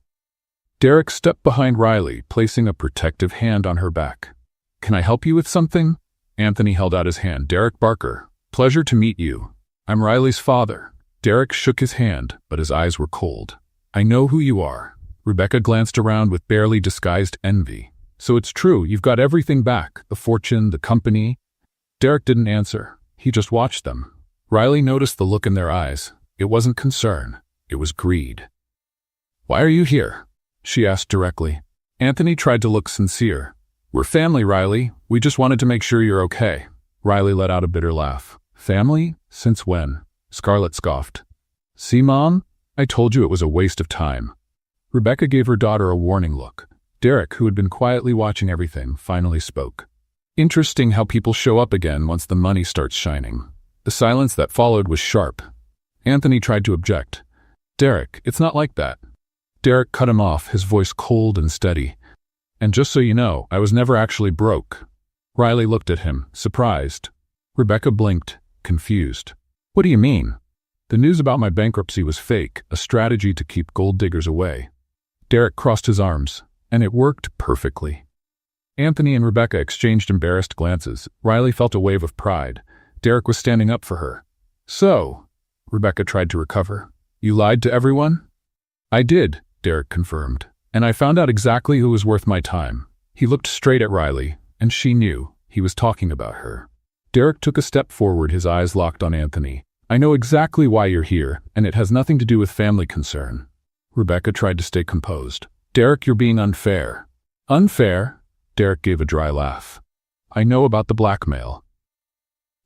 Derek stepped behind Riley, placing a protective hand on her back. Can I help you with something? Anthony held out his hand. Derek Barker. Pleasure to meet you. I'm Riley's father. Derek shook his hand, but his eyes were cold. I know who you are. Rebecca glanced around with barely disguised envy. So it's true, you've got everything back, the fortune, the company. Derek didn't answer. He just watched them. Riley noticed the look in their eyes. It wasn't concern. It was greed. Why are you here? She asked directly. Anthony tried to look sincere. We're family, Riley. We just wanted to make sure you're okay. Riley let out a bitter laugh. Family? Since when? Scarlett scoffed. See, Mom? I told you it was a waste of time. Rebecca gave her daughter a warning look. Derek, who had been quietly watching everything, finally spoke. Interesting how people show up again once the money starts shining. The silence that followed was sharp. Anthony tried to object. Derek, it's not like that. Derek cut him off, his voice cold and steady. And just so you know, I was never actually broke. Riley looked at him, surprised. Rebecca blinked, confused. What do you mean? The news about my bankruptcy was fake, a strategy to keep gold diggers away. Derek crossed his arms, and it worked perfectly. Anthony and Rebecca exchanged embarrassed glances. Riley felt a wave of pride. Derek was standing up for her. So, Rebecca tried to recover. You lied to everyone? I did, Derek confirmed. And I found out exactly who was worth my time. He looked straight at Riley, and she knew he was talking about her. Derek took a step forward, his eyes locked on Anthony. I know exactly why you're here, and it has nothing to do with family concern. Rebecca tried to stay composed. Derek, you're being unfair. Unfair? Derek gave a dry laugh. I know about the blackmail.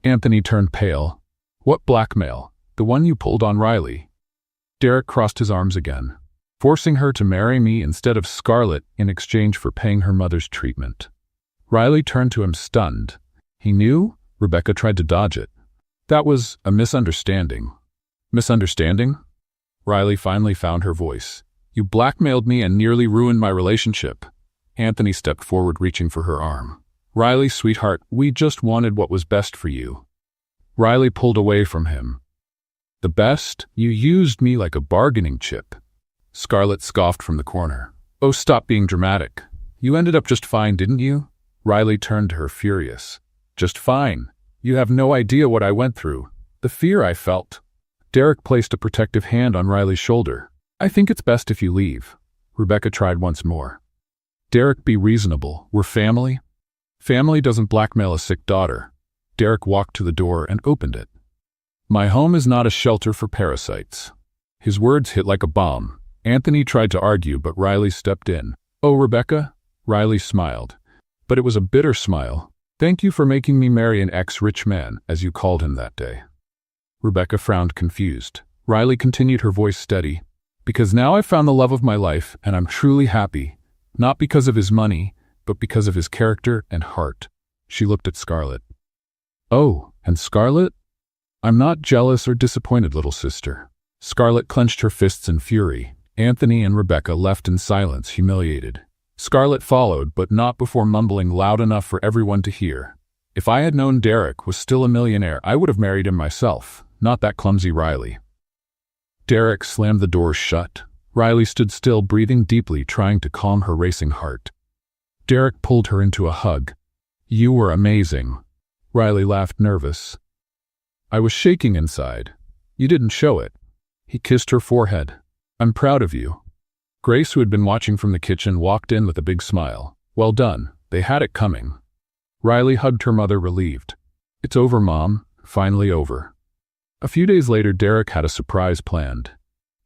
Anthony turned pale. What blackmail? The one you pulled on Riley. Derek crossed his arms again. Forcing her to marry me instead of Scarlett in exchange for paying her mother's treatment. Riley turned to him stunned. He knew? Rebecca tried to dodge it. That was a misunderstanding. Misunderstanding? Riley finally found her voice. You blackmailed me and nearly ruined my relationship. Anthony stepped forward, reaching for her arm. Riley, sweetheart, we just wanted what was best for you. Riley pulled away from him. The best? You used me like a bargaining chip. Scarlett scoffed from the corner. Oh, stop being dramatic. You ended up just fine, didn't you? Riley turned to her, furious. Just fine. You have no idea what I went through. The fear I felt. Derek placed a protective hand on Riley's shoulder. I think it's best if you leave. Rebecca tried once more. Derek, be reasonable. We're family. Family doesn't blackmail a sick daughter. Derek walked to the door and opened it. My home is not a shelter for parasites. His words hit like a bomb. Anthony tried to argue, but Riley stepped in. Oh, Rebecca? Riley smiled. But it was a bitter smile. Thank you for making me marry an ex-rich man, as you called him that day. Rebecca frowned, confused. Riley continued, her voice steady. Because now I've found the love of my life, and I'm truly happy. Not because of his money, but because of his character and heart. She looked at Scarlett. Oh, and Scarlett? I'm not jealous or disappointed, little sister. Scarlett clenched her fists in fury. Anthony and Rebecca left in silence, humiliated. Scarlett followed, but not before mumbling loud enough for everyone to hear. If I had known Derek was still a millionaire, I would have married him myself, not that clumsy Riley. Derek slammed the door shut. Riley stood still, breathing deeply, trying to calm her racing heart. Derek pulled her into a hug. You were amazing. Riley laughed, nervous. I was shaking inside. You didn't show it. He kissed her forehead. I'm proud of you. Grace, who had been watching from the kitchen, walked in with a big smile. Well done. They had it coming. Riley hugged her mother, relieved. It's over, Mom. Finally over. A few days later, Derek had a surprise planned.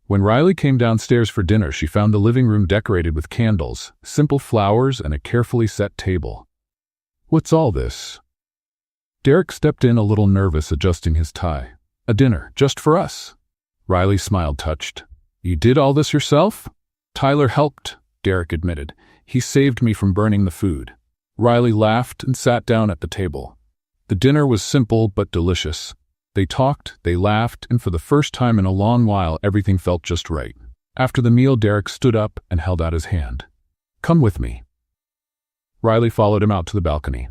When Riley came downstairs for dinner, she found the living room decorated with candles, simple flowers, and a carefully set table. What's all this? Derek stepped in, a little nervous, adjusting his tie. A dinner, just for us. Riley smiled, touched. You did all this yourself? Tyler helped, Derek admitted. He saved me from burning the food. Riley laughed and sat down at the table. The dinner was simple but delicious. They talked, they laughed, and for the first time in a long while, everything felt just right. After the meal, Derek stood up and held out his hand. Come with me. Riley followed him out to the balcony.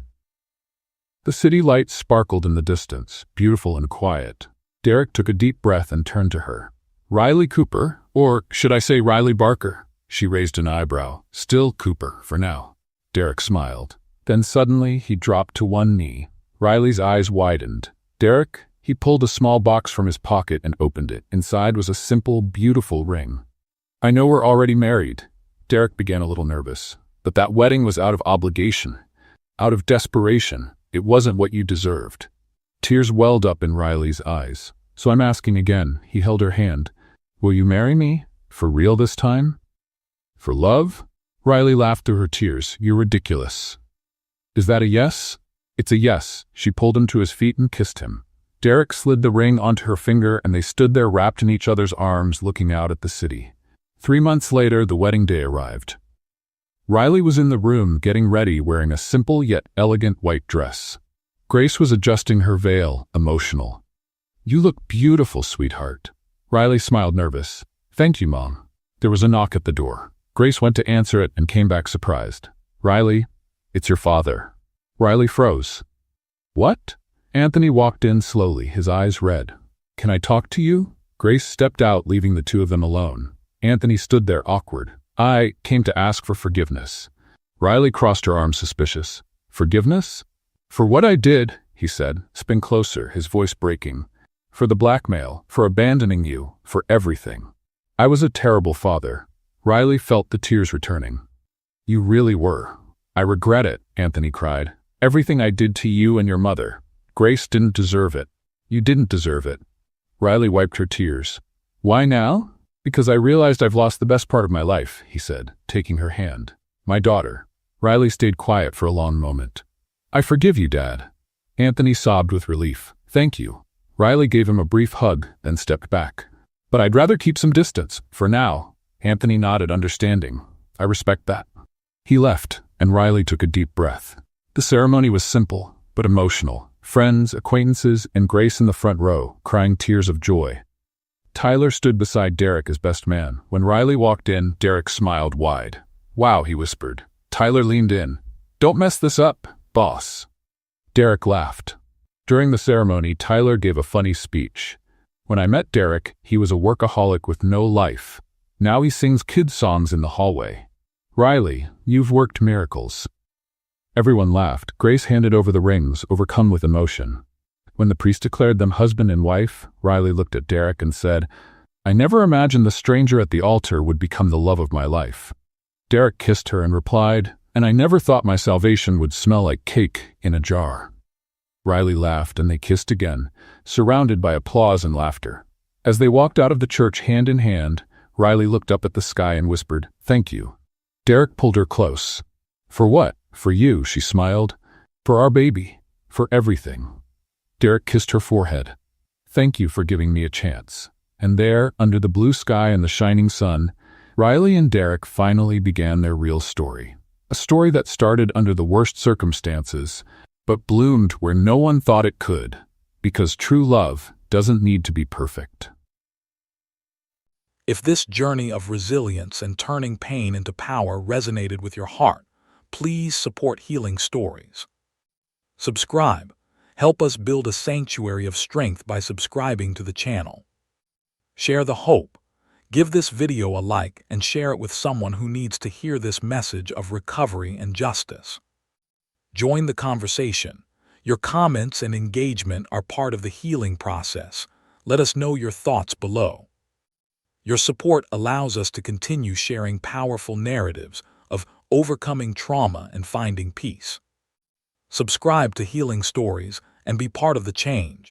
The city lights sparkled in the distance, beautiful and quiet. Derek took a deep breath and turned to her. Riley Cooper, or should I say Riley Barker? She raised an eyebrow. Still Cooper, for now. Derek smiled. Then suddenly he dropped to one knee. Riley's eyes widened. Derek? He pulled a small box from his pocket and opened it. Inside was a simple, beautiful ring. I know we're already married. Derek began, a little nervous. But that wedding was out of obligation. Out of desperation. It wasn't what you deserved. Tears welled up in Riley's eyes. So I'm asking again. He held her hand. Will you marry me? For real this time? For love? Riley laughed through her tears. You're ridiculous. Is that a yes? It's a yes. She pulled him to his feet and kissed him. Derek slid the ring onto her finger, and they stood there wrapped in each other's arms, looking out at the city. 3 months later, the wedding day arrived. Riley was in the room, getting ready, wearing a simple yet elegant white dress. Grace was adjusting her veil, emotional. You look beautiful, sweetheart. Riley smiled, nervous. Thank you, Mom. There was a knock at the door. Grace went to answer it and came back surprised. Riley, it's your father. Riley froze. What? Anthony walked in slowly, his eyes red. Can I talk to you? Grace stepped out, leaving the two of them alone. Anthony stood there awkward. I came to ask for forgiveness. Riley crossed her arms, suspicious. Forgiveness? For what I did, he said. Spin closer, his voice breaking. For the blackmail, for abandoning you, for everything. I was a terrible father. Riley felt the tears returning. You really were. I regret it, Anthony cried. Everything I did to you and your mother. Grace didn't deserve it. You didn't deserve it. Riley wiped her tears. Why now? Because I realized I've lost the best part of my life, he said, taking her hand. My daughter. Riley stayed quiet for a long moment. I forgive you, Dad. Anthony sobbed with relief. Thank you. Riley gave him a brief hug, then stepped back. But I'd rather keep some distance, for now. Anthony nodded, understanding. I respect that. He left, and Riley took a deep breath. The ceremony was simple, but emotional. Friends, acquaintances, and Grace in the front row, crying tears of joy. Tyler stood beside Derek as best man. When Riley walked in, Derek smiled wide. Wow, he whispered. Tyler leaned in. Don't mess this up, boss. Derek laughed. During the ceremony, Tyler gave a funny speech. When I met Derek, he was a workaholic with no life. Now he sings kids' songs in the hallway. Riley, you've worked miracles. Everyone laughed. Grace handed over the rings, overcome with emotion. When the priest declared them husband and wife, Riley looked at Derek and said, I never imagined the stranger at the altar would become the love of my life. Derek kissed her and replied, and I never thought my salvation would smell like cake in a jar. Riley laughed and they kissed again, surrounded by applause and laughter. As they walked out of the church hand in hand, Riley looked up at the sky and whispered, Thank you. Derek pulled her close. For what? For you, she smiled. For our baby. For everything. Derek kissed her forehead. Thank you for giving me a chance. And there, under the blue sky and the shining sun, Riley and Derek finally began their real story. A story that started under the worst circumstances, but bloomed where no one thought it could, because true love doesn't need to be perfect. If this journey of resilience and turning pain into power resonated with your heart, please support Healing Stories. Subscribe. Help us build a sanctuary of strength by subscribing to the channel. Share the hope. Give this video a like and share it with someone who needs to hear this message of recovery and justice. Join the conversation. Your comments and engagement are part of the healing process. Let us know your thoughts below. Your support allows us to continue sharing powerful narratives of overcoming trauma and finding peace. Subscribe to Healing Stories and be part of the change.